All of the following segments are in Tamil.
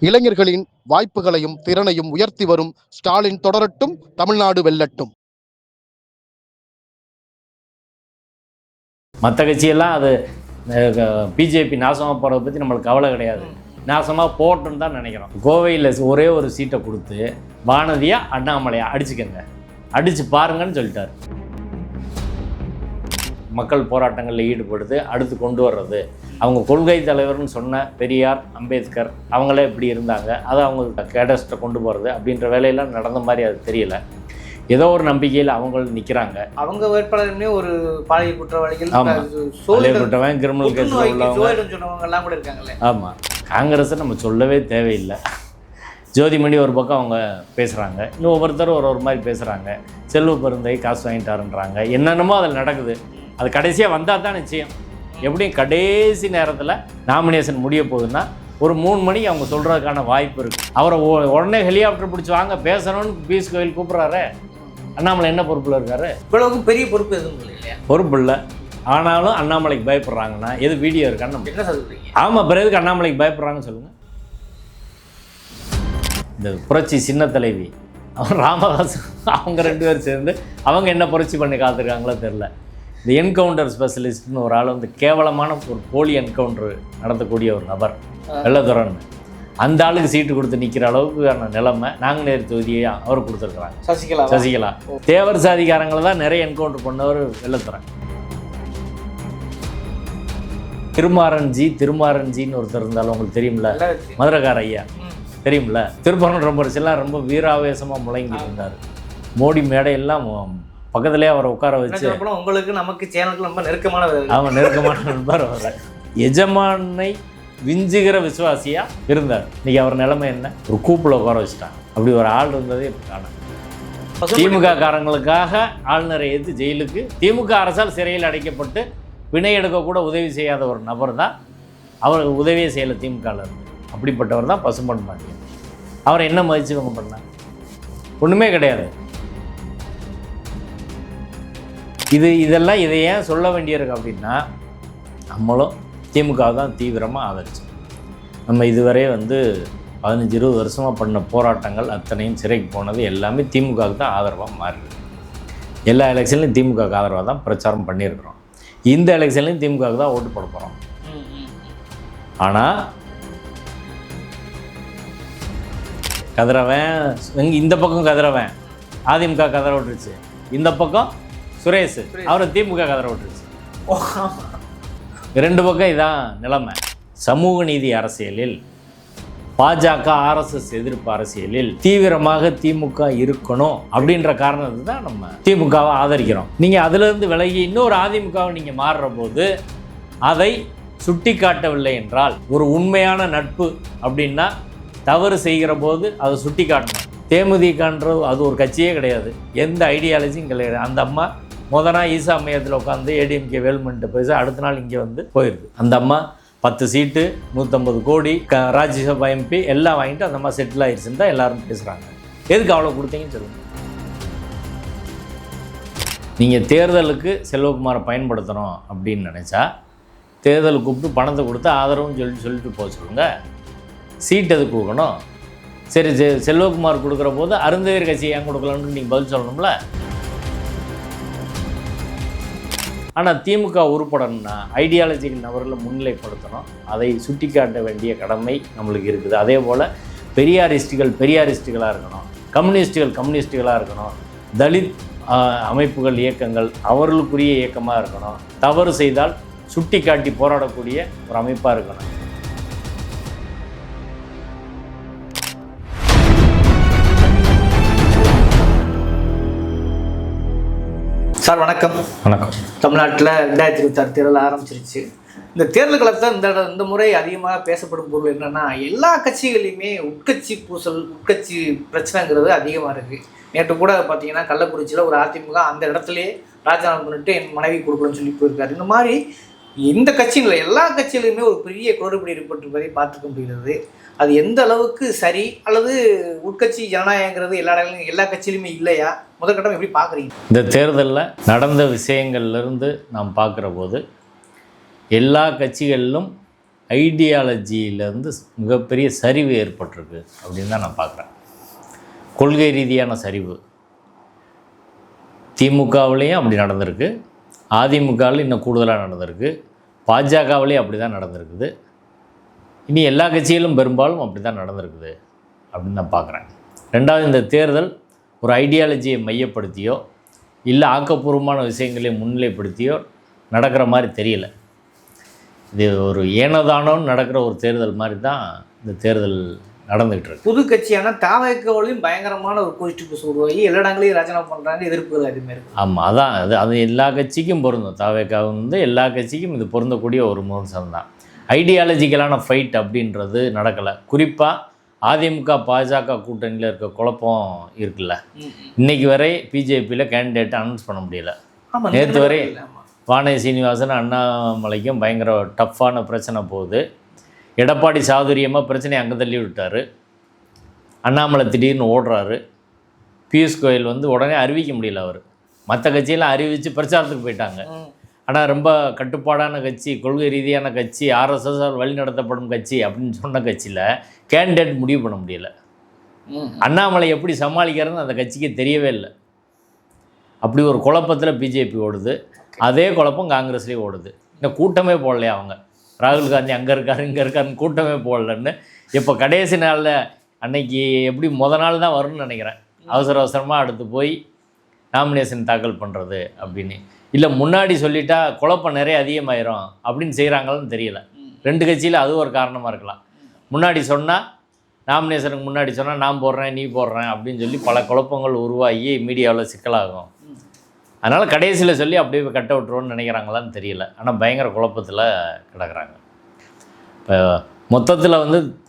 இளைஞர்களின் வாய்ப்புகளையும் திறனையும் உயர்த்தி வரும் ஸ்டாலின் தொடரட்டும், தமிழ்நாடு வெல்லட்டும். மற்ற கட்சியெல்லாம் அது பிஜேபி நாசமாக போகிறத பற்றி நம்மளுக்கு கவலை கிடையாது. நாசமாக போட்டுன்னு தான் நினைக்கிறோம். கோவையில் ஒரே ஒரு சீட்டை கொடுத்து வானதியா அண்ணாமலையா அடிச்சுக்கங்க, அடித்து பாருங்கன்னு சொல்லிட்டார். மக்கள் போராட்டங்களில் ஈடுபடுது, அடுத்து கொண்டு வர்றது, அவங்க கொள்கை தலைவர்னு சொன்ன பெரியார், அம்பேத்கர் அவங்களே இப்படி இருந்தாங்க, அதை அவங்க கேடஸ்ட்டை கொண்டு போகிறது அப்படின்ற வேலையெல்லாம் நடந்த மாதிரி அது தெரியல. ஏதோ ஒரு நம்பிக்கையில் அவங்க நிற்கிறாங்க. அவங்க வேட்பாளருமே ஒரு பாலியல் குற்றவாளிகள், குற்றவாளி, கிரிமினல் கேஸில் உள்ளவங்கெல்லாம் கூட இருக்காங்களே. ஆமாம், காங்கிரஸை நம்ம சொல்லவே தேவையில்லை. ஜோதிமணி ஒரு பக்கம் அவங்க பேசுகிறாங்க, இன்னும் ஒவ்வொருத்தரும் ஒரு மாதிரி பேசுகிறாங்க. செல்வ பெருந்தை காசு வாங்கிட்டாருன்றாங்க, என்னென்னமோ அதில் நடக்குது. அது கடைசியாக வந்தால் தான் நிச்சயம். எப்படியும் கடைசி நேரத்தில் நாமினேஷன் முடிய போகுதுன்னா ஒரு 3 மணிக்கு அவங்க சொல்கிறதுக்கான வாய்ப்பு இருக்குது. அவரை உடனே ஹெலிகாப்டர் பிடிச்சி வாங்க பேசணும்னு பியூஷ் கோயல் கூப்பிட்றாரு. அண்ணாமலை என்ன பொறுப்பில் இருக்காரு? இவ்வளவுக்கு பெரிய பொறுப்பு எதுவும் இல்லையா? பொறுப்பு இல்லை. ஆனாலும் அண்ணாமலைக்கு பயப்படுறாங்கன்னா எது வீடியோ இருக்கான்னு நம்ம என்ன சொல்றீங்க? ஆமாம், பிறகு அண்ணாமலைக்கு பயப்படுறாங்கன்னு சொல்லுங்கள். இந்த புரட்சி சின்ன தலைவி அவன் ராமதாஸ் அவங்க 2 பேரும் சேர்ந்து அவங்க என்ன புரட்சி பண்ணி காத்திருக்காங்களோ தெரில. இந்த என்கவுண்டர் ஸ்பெஷலிஸ்ட்னு ஒரு ஆள் வந்து கேவலமான ஒரு போலி என்கவுண்டர் நடத்தக்கூடிய ஒரு நபர் வெள்ளதுரன், அந்த ஆளுக்கு சீட்டு கொடுத்து நிற்கிற அளவுக்கான நிலைமை நாங்குநேரி தொகுதியை அவர் கொடுத்துருக்குறாங்க. சசிகலா தேவர் சாதிகாரங்களை தான் நிறைய என்கவுண்டர் பண்ணவர் வெள்ளத்துறன். திருமாரன்ஜின்னு ஒருத்தர் இருந்தாலும் உங்களுக்கு தெரியும்ல, மதுரக்கார ஐயா தெரியும்ல, திருப்பரங்குன்றம் ரொம்ப வீராவேசமாக முழங்கிட்டு இருந்தார். மோடி மேடையெல்லாம் பக்கத்துலேயே அவரை உட்கார வச்சு உங்களுக்கு நமக்கு சேனலுக்கு ரொம்ப நெருக்கமான நண்பர் அவர். எஜமானை விஞ்சுகிற விசுவாசியா இருந்தார். இன்னைக்கு அவர் நிலைமை என்ன? ஒரு கூப்பில் உட்கார வச்சுட்டாங்க. அப்படி ஒரு ஆள் இருந்ததே இப்போ காணும். திமுக காரங்களுக்காக ஆளுநரை ஏற்று ஜெயிலுக்கு திமுக அரசால் சிறையில் அடைக்கப்பட்டு வினை எடுக்க கூட உதவி செய்யாத ஒரு நபர் தான் அவருக்கு உதவியே செய்யலை திமுகவில் இருந்து. அப்படிப்பட்டவர் தான் பசும்பொன் பாண்டியன். அவரை என்ன மதிச்சு இவங்க பண்ணாங்க? ஒன்றுமே கிடையாது. இதெல்லாம் இதை ஏன் சொல்ல வேண்டியிருக்கு அப்படின்னா, நம்மளும் திமுக தான் தீவிரமாக ஆதரிச்சோம். நம்ம இதுவரை 15-20 வருஷமாக பண்ண போராட்டங்கள் அத்தனையும் சிறைக்கு போனது எல்லாமே திமுகவுக்கு தான் ஆதரவாக மாறிடுது. எல்லா எலெக்ஷன்லையும் திமுகவுக்கு ஆதரவாக தான் பிரச்சாரம் பண்ணியிருக்கிறோம். இந்த எலெக்ஷன்லையும் திமுகவுக்கு தான் ஓட்டு போட போகிறோம். ஆனால் கதிரவன் இந்த பக்கம் கதிரவன் அதிமுக கதற விட்டுருச்சு, இந்த பக்கம் சுரேஷ் அவரை திமுக கதற விட்டுருச்சு. 2 பக்கம் இதான் நிலைமை. சமூக நீதி அரசியலில், பாஜக ஆர்எஸ்எஸ் எதிர்ப்பு அரசியலில் தீவிரமாக திமுக இருக்கணும் அப்படின்ற காரணத்தை தான் நம்ம திமுகவை ஆதரிக்கிறோம். நீங்கள் அதிலிருந்து விலகி இன்னொரு அதிமுகவை நீங்கள் மாறுற போது அதை சுட்டி காட்டவில்லை என்றால், ஒரு உண்மையான நட்பு அப்படின்னா தவறு செய்கிற போது அதை சுட்டி காட்டணும். தேமுதிகன்றது அது ஒரு கட்சியே கிடையாது, எந்த ஐடியாலஜியும் கிடையாது. அந்த அம்மா நாள் ஈசா மையத்தில் உட்காந்து ஏடிஎம்கே வேல்மெண்ட்டை பேச அடுத்த நாள் இங்கே போயிருக்கு. அந்த அம்மா 10 சீட்டு 150 கோடி ராஜ்யசபா எம்பி எல்லாம் வாங்கிட்டு அந்த அம்மா செட்டில் ஆயிடுச்சுன்னு தான் எல்லாரும் பேசுகிறாங்க. எதுக்கு அவ்வளோ கொடுத்தீங்கன்னு சொல்லுங்கள். நீங்கள் தேர்தலுக்கு செல்வகுமாரை பயன்படுத்தணும் அப்படின்னு நினச்சா தேர்தலுக்கு கூப்பிட்டு பணத்தை கொடுத்து ஆதரவுன்னு சொல்லிட்டு போக சொல்லுங்கள். சீட் எதுக்கு கொடுக்கணும்? சரி, செல்வகுமார் கொடுக்குற போது அருந்ததியர் கட்சி ஏன் கொடுக்கலான்னு நீங்கள் பதில் சொல்லணும்ல. ஆனால் திமுக உருப்படணும்னா ஐடியாலஜிக்கல் நபர்களை முன்னிலைப்படுத்தணும். அதை சுட்டி காட்ட வேண்டிய கடமை நம்மளுக்கு இருக்குது. அதே போல் பெரியாரிஸ்டுகளாக இருக்கணும், கம்யூனிஸ்டுகளாக இருக்கணும், தலித் அமைப்புகள் இயக்கங்கள் அவர்களுக்குரிய இயக்கமாக இருக்கணும். தவறு செய்தால் சுட்டி காட்டி போராடக்கூடிய ஒரு அமைப்பாக இருக்கணும். சார் வணக்கம். வணக்கம். தமிழ்நாட்டில் 2026 தேர்தல் ஆரம்பிச்சிருச்சு. இந்த தேர்தல் காலத்தில் இந்த முறை அதிகமாக பேசப்படும் பொருள் என்னென்னா, எல்லா கட்சிகளையுமே உட்கட்சி பூசல், உட்கட்சி பிரச்சனைங்கிறது அதிகமாக இருக்குது. நேற்று கூட பார்த்தீங்கன்னா கள்ளக்குறிச்சியில் ஒரு அதிமுக அந்த இடத்துலையே ராஜினாமா பண்ணிட்டு என் மனைவி கொடுக்கணும்னு சொல்லி போயிருக்காரு. இந்த மாதிரி இந்த கட்சிகளில் எல்லா கட்சியிலுமே ஒரு பெரிய குளறுபடி ஏற்பட்டிருப்பதை பார்த்துக்க முடிகிறது. அது எந்த அளவுக்கு சரி, அல்லது உட்கட்சி ஜனநாயகங்கிறது எல்லா கட்சியிலுமே இல்லையா? முதற்கட்டம் எப்படி பார்க்குறீங்க? இந்த தேர்தலில் நடந்த விஷயங்கள்லேருந்து நாம் பார்க்குற போது எல்லா கட்சிகளிலும் ஐடியாலஜியிலேருந்து மிகப்பெரிய சரிவு ஏற்பட்டிருக்கு அப்படின்னு தான் நான் பார்க்குறேன். கொள்கை ரீதியான சரிவு திமுகவிலையும் அப்படி நடந்திருக்கு, அதிமுகவில் இன்னும் கூடுதலாக நடந்திருக்கு, பாஜகவிலையும் அப்படி தான் நடந்திருக்குது, இனி எல்லா கட்சியிலும் பெரும்பாலும் அப்படி தான் நடந்திருக்குது அப்படின்னு தான் பார்க்குறேன். ரெண்டாவது, இந்த தேர்தல் ஒரு ஐடியாலஜியை மையப்படுத்தியோ இல்லை ஆக்கப்பூர்வமான விஷயங்களை முன்னிலைப்படுத்தியோ நடக்கிற மாதிரி தெரியல. இது ஒரு ஏனதானோன்னு நடக்கிற ஒரு தேர்தல் மாதிரி தான் இந்த தேர்தல் நடந்துகிட்டு இருக்கு. புது கட்சியான தாவேக்காவிலையும் பயங்கரமான ஒரு கோஷ்டி பூசு உருவாகி எல்லா இடங்களையும் ராஜினாமா பண்ணுறாங்க, எதிர்ப்புகள் அதிகமாக இருக்குது. ஆமாம், அதான் அது எல்லா கட்சிக்கும் பொருந்தும். தாவேக்காவு எல்லா கட்சிக்கும் இது பொருந்தக்கூடிய ஒரு மோசம் தான். ஐடியாலஜிக்கலான ஃபைட் அப்படின்றது நடக்கலை. குறிப்பாக அதிமுக பாஜக கூட்டணியில் இருக்க குழப்பம் இருக்குல்ல, இன்றைக்கி வரை பிஜேபியில் கேண்டிடேட்டை அனௌன்ஸ் பண்ண முடியல. நேற்று வரை வானதி சீனிவாசன் அண்ணாமலைக்கும் பயங்கர டஃப்பான பிரச்சனை போகுது. எடப்பாடி சாதுரியமாக பிரச்சனையை அங்கே தள்ளி விட்டார். அண்ணாமலை திடீர்னு ஓடுறாரு. பியூஷ் கோயல் உடனே அறிவிக்க முடியல. அவர் மற்ற கட்சியெல்லாம் அறிவித்து பிரச்சாரத்துக்கு போயிட்டாங்க. ஆனால் ரொம்ப கட்டுப்பாடான கட்சி, கொள்கை ரீதியான கட்சி, ஆர்எஸ்எஸ் வழி நடத்தப்படும் கட்சி அப்படின்னு சொன்ன கட்சியில் கேண்டிடேட் முடிவு பண்ண முடியல. அண்ணாமலை எப்படி சமாளிக்கிறதுன்னு அந்த கட்சிக்கு தெரியவே இல்லை. அப்படி ஒரு குழப்பத்தில் பிஜேபி ஓடுது. அதே குழப்பம் காங்கிரஸ்லேயும் ஓடுது. இன்னும் கூட்டமே போடலையா அவங்க, ராகுல் காந்தி அங்கே இருக்காரு இங்கே இருக்காருன்னு கூட்டமே போடலன்னு. இப்போ கடைசி நாளில் அன்னைக்கு எப்படி நாள் தான் வரும்னு நினைக்கிறேன், அவசர அவசரமாக அடுத்து போய் நாமினேஷன் தாக்கல் பண்ணுறது அப்படின்னு. இல்லை முன்னாடி சொல்லிட்டா குழப்பம் நிறைய அதிகமாயிரும் அப்படின்னு செய்கிறாங்கன்னு தெரியல. ரெண்டு கட்சியில் அது ஒரு காரணமாக இருக்கலாம். முன்னாடி சொன்னால், நாமினேஷனுக்கு முன்னாடி சொன்னால் நான் போடுறேன் நீ போடுறேன் அப்படின்னு சொல்லி பல குழப்பங்கள் உருவாகி மீடியாவில் சிக்கலாகும். அதனால் கடைசியில் சொல்லி அப்படியே கட்ட விட்டுருவோன்னு நினைக்கிறாங்களான்னு தெரியல. ஆனால் பயங்கர குழப்பத்தில் கிடக்கிறாங்க. இப்போ மொத்தத்தில்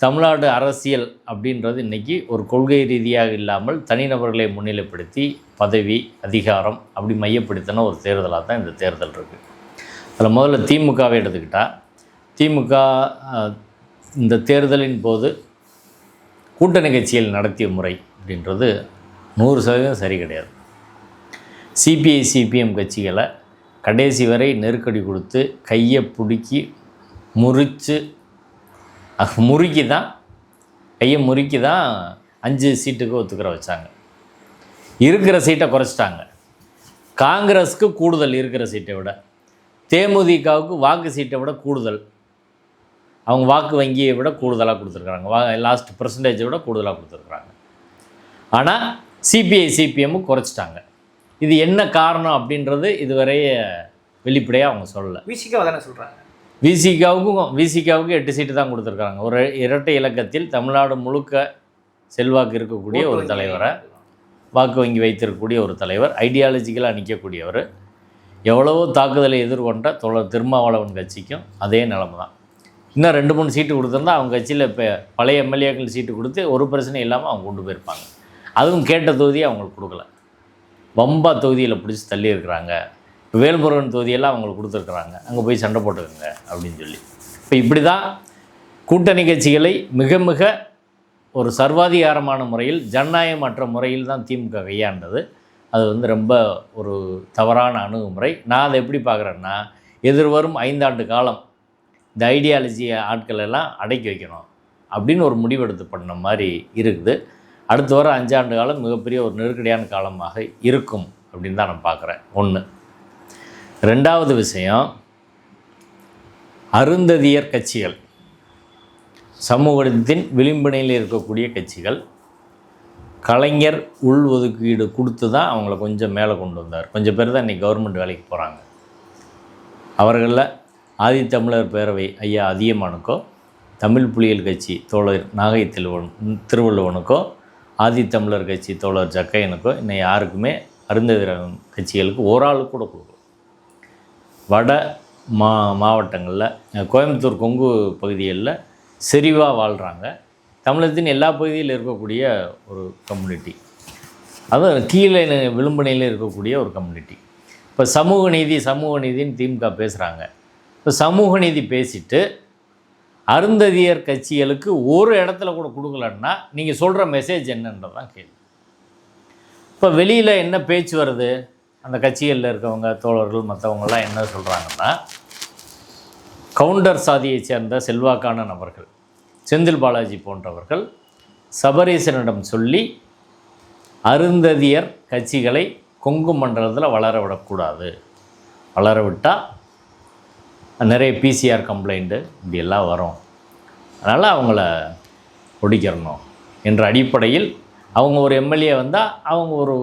தமிழ்நாடு அரசியல் அப்படின்றது இன்றைக்கி ஒரு கொள்கை ரீதியாக இல்லாமல் தனிநபர்களை முன்னிலைப்படுத்தி பதவி அதிகாரம் அப்படி மையப்படுத்தின ஒரு தேர்தலாக தான் இந்த தேர்தல் இருக்குது. அதில் முதல்ல திமுகவை எடுத்துக்கிட்டால், திமுக இந்த தேர்தலின் போது கூட்டணி கட்சிகள் நடத்திய முறை அப்படின்றது 100% சரி கிடையாது. சிபிஐ சிபிஎம் கட்சிகளை கடைசி வரை நெருக்கடி கொடுத்து கையை பிடுக்கி முறுக்கி தான் கையை முறுக்கி தான் 5 சீட்டுக்கு ஒத்துக்கிற வச்சாங்க. இருக்கிற சீட்டை குறைச்சிட்டாங்க. காங்கிரஸுக்கு கூடுதல் இருக்கிற சீட்டை விட, தேமுதிகவுக்கு வாக்கு சீட்டை விட கூடுதல், அவங்க வாக்கு வங்கியை விட கூடுதலாக கொடுத்துருக்குறாங்க, லாஸ்ட் பெர்சன்டேஜை விட கூடுதலாக கொடுத்துருக்குறாங்க. ஆனால் சிபிஐ சிபிஎம்மும் குறைச்சிட்டாங்க. இது என்ன காரணம் அப்படின்றது இதுவரை வெளிப்படையாக அவங்க சொல்லலை. விசிகாவை தானே சொல்கிறாங்க. விசிகாவுக்கு 8 சீட்டு தான் கொடுத்துருக்காங்க. ஒரு இரட்டை இலக்கத்தில் தமிழ்நாடு முழுக்க செல்வாக்கு இருக்கக்கூடிய ஒரு தலைவரை, வாக்கு வங்கி வைத்திருக்கக்கூடிய ஒரு தலைவர், ஐடியாலஜிக்கலாக நிற்கக்கூடியவர், எவ்வளவோ தாக்குதலை எதிர்கொண்ட திருமாவளவன் கட்சிக்கும் அதே நிலைமை தான். இன்னும் 2-3 சீட்டு கொடுத்துருந்தா அவங்க கட்சியில் இப்போ பழைய எம்எல்ஏக்கள் சீட்டு கொடுத்து ஒரு பிரச்சனை இல்லாமல் அவங்க கொண்டு போயிருப்பாங்க. அதுவும் கேட்ட தொகுதியை அவங்களுக்கு கொடுக்கல. வம்பா தொகுதியில் பிடிச்சி தள்ளி இருக்கிறாங்க. இப்போ வேல்முருகன் தொகுதியெல்லாம் அவங்களுக்கு கொடுத்துருக்குறாங்க, அங்கே போய் சண்டை போட்டுக்கோங்க அப்படின்னு சொல்லி. இப்போ இப்படி தான் கூட்டணி கட்சிகளை மிக மிக ஒரு சர்வாதிகாரமான முறையில், ஜனநாயகமற்ற முறையில் தான் திமுக கையாண்டது. அது ரொம்ப ஒரு தவறான அணுகுமுறை. நான் அதை எப்படி பார்க்குறேன்னா, எதிர்வரும் 5 ஆண்டு காலம் இந்த ஐடியாலஜி ஆட்கள் எல்லாம் அடக்கி வைக்கணும் அப்படின்னு ஒரு முடிவெடுத்து பண்ண மாதிரி இருக்குது. அடுத்து வர 5 ஆண்டு காலம் மிகப்பெரிய ஒரு நெருக்கடியான காலமாக இருக்கும் அப்படின்னு தான் நான் பார்க்குறேன். 1. 2வது விஷயம், அருந்ததியர் கட்சிகள், சமூகத்தின் விளிம்பினையில் இருக்கக்கூடிய கட்சிகள், கலைஞர் உள் ஒதுக்கீடு கொடுத்து தான் அவங்கள கொஞ்சம் மேலே கொண்டு வந்தார். கொஞ்சம் பேர் தான் இன்றைக்கி கவர்மெண்ட் வேலைக்கு போகிறாங்க. அவர்களில் ஆதித்தமிழர் பேரவை ஐயா அதியமானுக்கோ, தமிழ் புலிகள் கட்சி தோழர் நாகை திருவள்ளுவனுக்கோ, ஆதித்தமிழர் கட்சி தோழர் ஜக்கையனுக்கோ இன்னும் யாருக்குமே அருந்ததியர் கட்சிகளுக்கு ஒரு ஆள் கூட கொடுக்கல. வட மாவட்டங்களில் கோயம்புத்தூர் கொங்கு பகுதிகளில் செறிவாக வாழ்கிறாங்க. தமிழகத்தின் எல்லா பகுதியில் இருக்கக்கூடிய ஒரு கம்யூனிட்டி, அதுவும் கீழே விளிம்புனையில் இருக்கக்கூடிய ஒரு கம்யூனிட்டி. இப்போ சமூக நீதின்னு திமுக பேசுகிறாங்க. இப்போ சமூக நீதி பேசிட்டு அருந்ததியர் கட்சிகளுக்கு ஒரு இடத்துல கூட கொடுக்கலன்னா நீங்கள் சொல்கிற மெசேஜ் என்னன்றது தான் கேள்வி. இப்போ வெளியில் என்ன பேச்சு வருது, அந்த கட்சிகளில் இருக்கவங்க தோழர்கள் மற்றவங்களாம் என்ன சொல்கிறாங்கன்னா, கவுண்டர் சாதியைச் சேர்ந்த செல்வாக்கான நபர்கள், செந்தில் பாலாஜி போன்றவர்கள் சபரீசனிடம் சொல்லி அருந்ததியர் கட்சிகளை கொங்கு மண்டலத்தில் வளர விடக்கூடாது, வளர விட்டால் நிறைய பிசிஆர் கம்ப்ளைண்ட்டு இப்படியெல்லாம் வரும், அதனால் அவங்கள ஒடிக்கிறணும் என்ற அடிப்படையில் அவங்க ஒரு எம்எல்ஏ வந்தால் அவங்க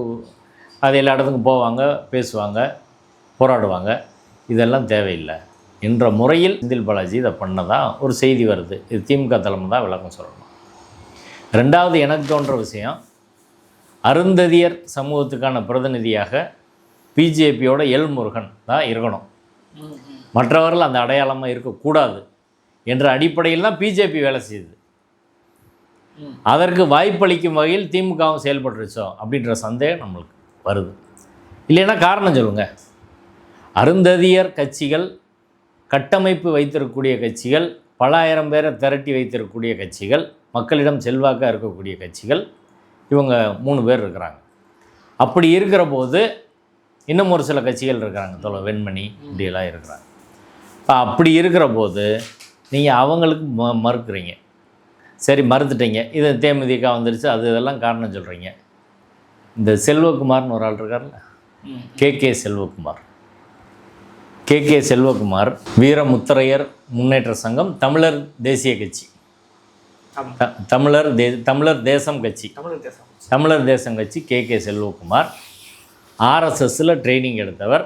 அது எல்லா இடத்துக்கும் போவாங்க, பேசுவாங்க, போராடுவாங்க. இதெல்லாம் தேவையில்லை என்ற முறையில் செந்தில் பாலாஜி இதை பண்ணதான் ஒரு செய்தி வருது. இது திமுக தலைமை தான் விளக்கம் சொல்லணும். ரெண்டாவது, எனக்கு தோன்ற விஷயம், அருந்ததியர் சமூகத்துக்கான பிரதிநிதியாக பிஜேபியோட எல் முருகன் தான் இருக்கணும், மற்றவர்கள் அந்த அடையாளமாக இருக்கக்கூடாது என்ற அடிப்படையில் தான் பிஜேபி வேலை செய்யுது. அதற்கு வாய்ப்பளிக்கும் வகையில் திமுகவும் செயல்பட்டுருச்சோ அப்படின்ற சந்தேகம் நம்மளுக்கு வருது. இல்லைன்னா காரணம் சொல்லுங்கள். அருந்ததியர் கட்சிகள், கட்டமைப்பு வைத்திருக்கக்கூடிய கட்சிகள், பல ஆயிரம் பேரை திரட்டி வைத்திருக்கக்கூடிய கட்சிகள், மக்களிடம் செல்வாக்காக இருக்கக்கூடிய கட்சிகள், இவங்க 3 பேர் இருக்கிறாங்க. அப்படி இருக்கிற போது இன்னும் ஒரு சில கட்சிகள் இருக்கிறாங்க, வெண்மணி இப்படியெல்லாம் இருக்கிறாங்க. அப்படி இருக்கிற போது நீங்கள் அவங்களுக்கு மறுக்கிறீங்க. சரி, மறுத்துட்டீங்க, இது தேமுதிக வந்துருச்சு, அது இதெல்லாம் காரணம் சொல்கிறீங்க. இந்த செல்வகுமார்னு ஒரு ஆள் இருக்கார்ல, கே செல்வகுமார், கே செல்வகுமார் வீரமுத்தரையர் முன்னேற்ற சங்கம், தமிழர் தேசிய கட்சி, தமிழர் தேசம் கட்சி, தமிழர் தேசம் கட்சி, கே செல்வகுமார் ஆர்எஸ்எஸ்ஸில் ட்ரைனிங் எடுத்தவர்,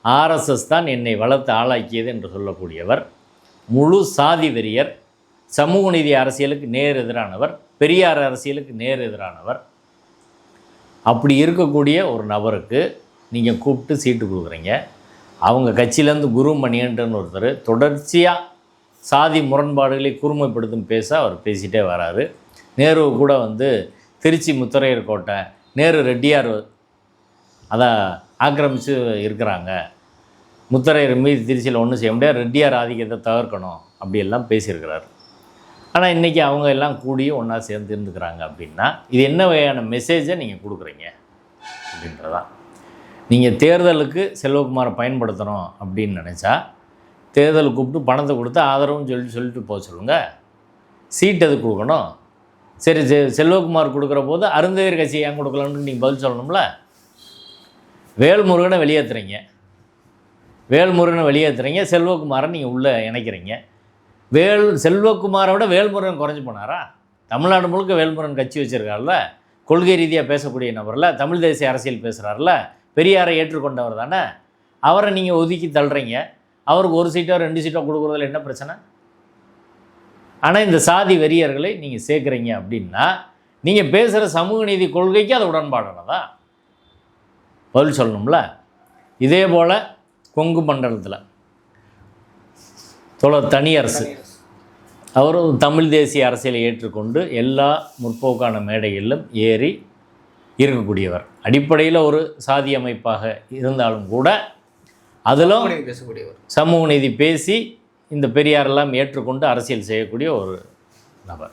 ஆர்எஸ்எஸ் தான் என்னை வளர்த்து ஆளாக்கியது என்று சொல்லக்கூடியவர், முழு சாதி வெறியர், சமூக நீதி அரசியலுக்கு நேர் எதிரானவர், பெரியார் அரசியலுக்கு நேர் எதிரானவர். அப்படி இருக்கக்கூடிய ஒரு நபருக்கு நீங்கள் கூப்பிட்டு சீட்டு கொடுக்குறீங்க. அவங்க கட்சியிலேருந்து குரு மணிகண்டன் ஒருத்தர் தொடர்ச்சியாக சாதி முரண்பாடுகளை கூர்மைப்படுத்தும் அவர் பேசிகிட்டே வராரு. நேரு கூட திருச்சி முத்தரையர் கோட்டை, நேரு ரெட்டியார் அதை ஆக்கிரமித்து இருக்கிறாங்க, முத்தரையர் மீது திருச்சியில் ஒன்றும் செய்ய முடியாது, ரெட்டியார் ஆதிக்கத்தை தவிர்க்கணும் அப்படியெல்லாம் பேசியிருக்கிறார். ஆனால் இன்றைக்கி அவங்க எல்லாம் கூடியும் ஒன்றா சேர்ந்து இருந்துக்கிறாங்க. அப்படின்னா இது என்ன வகையான மெசேஜை நீங்கள் கொடுக்குறீங்க அப்படின்றதான். நீங்கள் தேர்தலுக்கு செல்வகுமாரை பயன்படுத்தணும் அப்படின்னு நினச்சா தேர்தலுக்கு கூப்பிட்டு பணத்தை கொடுத்து ஆதரவுன்னு சொல்லிட்டு போக சொல்லுங்கள். சீட் எதுக்கு கொடுக்கணும்? சரி, செல்வகுமார் கொடுக்குற போது அருந்ததியர் கட்சி ஏன் கொடுக்கலான்னு நீங்கள் பதில் சொல்லணும்ல. வேல்முருகனை வெளியேற்றுறீங்க, செல்வகுமாரை நீங்கள் உள்ளே இணைக்கிறீங்க. செல்வகுமாரோட வேல்முருகன் குறைஞ்சி போனாரா? தமிழ்நாடு முழுக்க வேல்முருகன் கட்சி வச்சுருக்காருல, கொள்கை ரீதியாக பேசக்கூடிய நபரில், தமிழ் தேசிய அரசியல் பேசுகிறாருல, பெரியாரை ஏற்றுக்கொண்டவர் தானே. அவரை நீங்கள் ஒதுக்கி தள்ளுறீங்க. அவருக்கு 1 சீட்டோ 2 சீட்டோ கொடுக்குறதுல என்ன பிரச்சனை? ஆனால் இந்த சாதி வெறியர்களை நீங்கள் சேர்க்குறீங்க அப்படின்னா நீங்கள் பேசுகிற சமூக நீதி கொள்கைக்கு அது உடன்பாடானதா? பதில் சொல்லணும்ல. இதே போல் கொங்கு மண்டலத்தில் தனியரசு, அவரும் தமிழ் தேசிய அரசியலை ஏற்றுக்கொண்டு எல்லா முற்போக்கான மேடைகளிலும் ஏறி இருக்கக்கூடியவர். அடிப்படையில் ஒரு சாதி அமைப்பாக இருந்தாலும் கூட அதிலும் சமூக நீதி பேசி இந்த பெரியாரெல்லாம் ஏற்றுக்கொண்டு அரசியல் செய்யக்கூடிய ஒரு நபர்.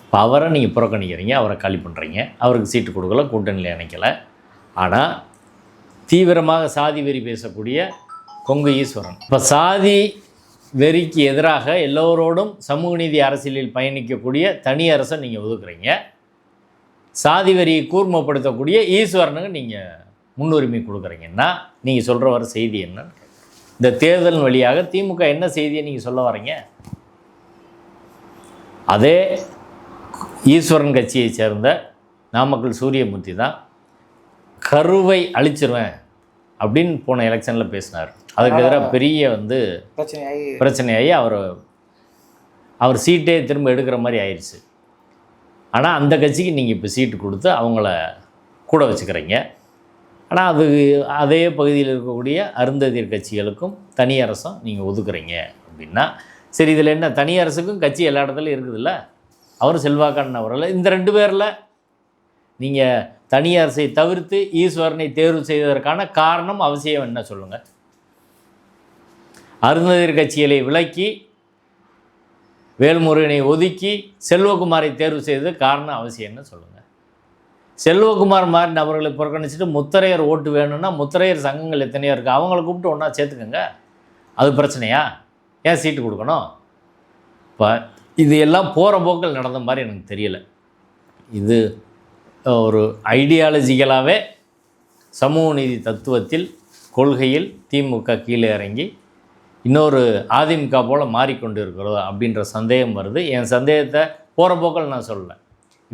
இப்போ அவரை நீங்கள் புறக்கணிக்கிறீங்க, அவரை காலி பண்ணுறீங்க, அவருக்கு சீட்டு கொடுக்கல, கூட்டணியில் இணைக்கலை. ஆனால் தீவிரமாக சாதி வெறி பேசக்கூடிய கொங்கு ஈஸ்வரன், இப்போ சாதி வெறிக்கு எதிராக எல்லோரோடும் சமூக நீதி அரசியலில் பயணிக்கக்கூடிய தனி அரசை நீங்கள் ஒதுக்குறீங்க. சாதி வெறியை கூர்மைப்படுத்தக்கூடிய ஈஸ்வரனுக்கு நீங்கள் முன்னுரிமை கொடுக்குறீங்கன்னா நீங்கள் சொல்கிற வர செய்தி என்னன்னு இந்த தேர்தல் வழியாக திமுக என்ன செய்தியை நீங்கள் சொல்ல வரீங்க? அதே ஈஸ்வரன் கட்சியை சேர்ந்த நாமக்கல் சூரியமூர்த்தி தான் கருவை அழிச்சிருவேன் அப்படின்னு போன எலெக்ஷனில் பேசினார். அதுக்கு எதிராக பெரிய பிரச்சனையாகி அவர் சீட்டே திரும்ப எடுக்கிற மாதிரி ஆயிடுச்சு. ஆனால் அந்த கட்சிக்கு நீங்கள் இப்போ சீட்டு கொடுத்து அவங்கள கூட வச்சுக்கிறீங்க. ஆனால் அதே பகுதியில் இருக்கக்கூடிய அருந்ததியர் கட்சிகளுக்கும் தனி அரசும் நீங்கள் ஒதுக்குறீங்க அப்படின்னா சரி, இதில் என்ன? தனி அரசுக்கும் கட்சி எல்லா இடத்துலையும் இருக்குதுல்ல, அவர் செல்வாக்கானவர்கள். இந்த 2 பேரில் நீங்கள் தனி அரசை தவிர்த்து ஈஸ்வரனை தேர்வு செய்வதற்கான காரணம் அவசியம் என்ன சொல்லுங்கள்? அருந்ததியர் கட்சிகளை விலக்கி வேல்முருகனை ஒதுக்கி செல்வகுமாரை தேர்வு செய்தது காரணம் அவசியம் என்ன சொல்லுங்கள்? செல்வகுமார் மாதிரி நபர்களை புறக்கணிச்சுட்டு முத்தரையர் ஓட்டு வேணும்னா முத்தரையர் சங்கங்கள் எத்தனையோ இருக்குது, அவங்கள கூப்பிட்டு ஒன்றா சேர்த்துக்கோங்க. அது பிரச்சனையா? ஏன் சீட்டு கொடுக்கணும்? இப்போ இது எல்லாம் போகிற போக்கில் நடந்த மாதிரி எனக்கு தெரியலை. இது ஒரு ஐடியாலஜிக்கலாகவே சமூக நீதி தத்துவத்தில் கொள்கையில் திமுக கீழே இறங்கி இன்னொரு அதிமுக போல் மாறிக்கொண்டு இருக்கிறதோ அப்படின்ற சந்தேகம் வருது. என் சந்தேகத்தை போகிற போக்கில் நான் சொல்லலை.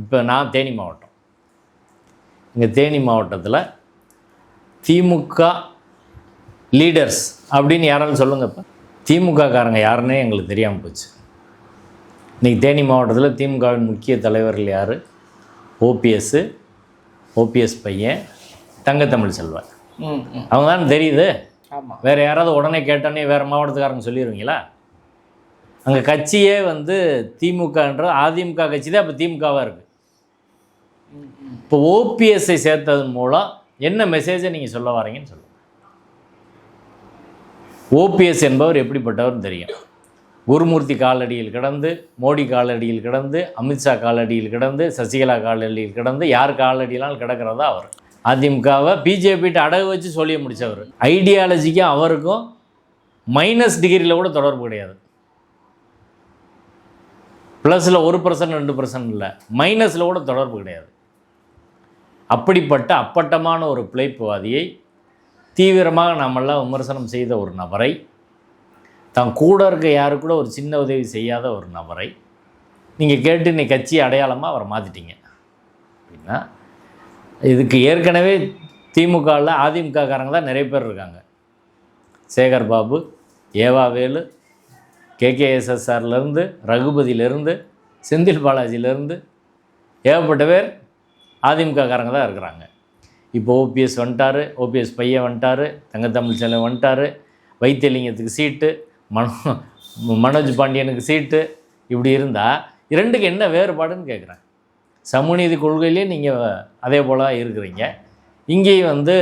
இப்போ நான் தேனி மாவட்டம், இங்கே தேனி மாவட்டத்தில் திமுக லீடர்ஸ் அப்படின்னு யாராலும் சொல்லுங்கள். இப்போ திமுககாரங்க யாருன்னே எங்களுக்கு தெரியாமல் போச்சு. இன்றைக்கி தேனி மாவட்டத்தில் திமுகவின் முக்கிய தலைவர்கள் யார்? ஓபிஎஸ் பையன் தங்கத்தமிழ் செல்வன், அவங்க தான் தெரியுது. ஆமாம், வேறு யாராவது உடனே கேட்டோன்னே வேறு மாவட்டத்துக்காரங்க சொல்லிடுவீங்களா? அங்கே கட்சியே வந்து திமுகன்ற அதிமுக கட்சி தான் இப்போ திமுகவாக இருக்குது. இப்போ ஓபிஎஸ்ஐ சேர்த்ததன் மூலம் என்ன மெசேஜை நீங்கள் சொல்ல வரீங்கன்னு சொல்லுங்கள். ஓபிஎஸ் என்பவர் எப்படிப்பட்டவர்னு தெரியும். குருமூர்த்தி காலடியில் கிடந்து, மோடி காலடியில் கிடந்து, அமித்ஷா காலடியில் கிடந்து, சசிகலா காலடியில் கிடந்து, யார் காலடியிலாலும் கிடக்கிறதா அவர். அதிமுகவை பிஜேபிகிட்ட அடகு வச்சு சொல்லிய முடித்தவர். ஐடியாலஜிக்கும் அவருக்கும் மைனஸ் டிகிரியில் கூட தொடர்பு கிடையாது. ப்ளஸில் 1% 2% இல்லை, மைனஸில் கூட தொடர்பு கிடையாது. அப்படிப்பட்ட அப்பட்டமான ஒரு பிழைப்புவாதியை தீவிரமாக நாமெல்லாம் விமர்சனம் செய்த ஒரு நபரை, தான் கூட இருக்க யாரு கூட ஒரு சின்ன உதவி செய்யாத ஒரு நபரை நீங்கள் கேட்டு இன்னைக்கு கட்சி அடையாளமாக அவரை மாற்றிட்டீங்க அப்படின்னா, இதுக்கு ஏற்கனவே திமுகவில் அதிமுககாரங்க தான் நிறைய பேர் இருக்காங்க. சேகர் பாபு, ஏவாவேலு, கேகேஎஸ்எஸ்ஆர்லேருந்து, ரகுபதியிலேருந்து, செந்தில் பாலாஜியிலேருந்து ஏகப்பட்ட பேர் அதிமுககாரங்க தான் இருக்கிறாங்க. இப்போ ஓபிஎஸ் வந்துட்டார், ஓபிஎஸ் பையன் வந்துட்டார், தங்கத்தமிழ் செல்வன் வந்துட்டார், வைத்தியலிங்கத்துக்கு சீட்டு, மனோஜ் பாண்டியனுக்கு சீட்டு. இப்படி இருந்தால் இரண்டுக்கு என்ன வேறுபாடுன்னு கேட்குறேன். சமூகநீதி கொள்கையிலேயே நீங்கள் அதே போல் இருக்கிறீங்க, இங்கேயும் வந்து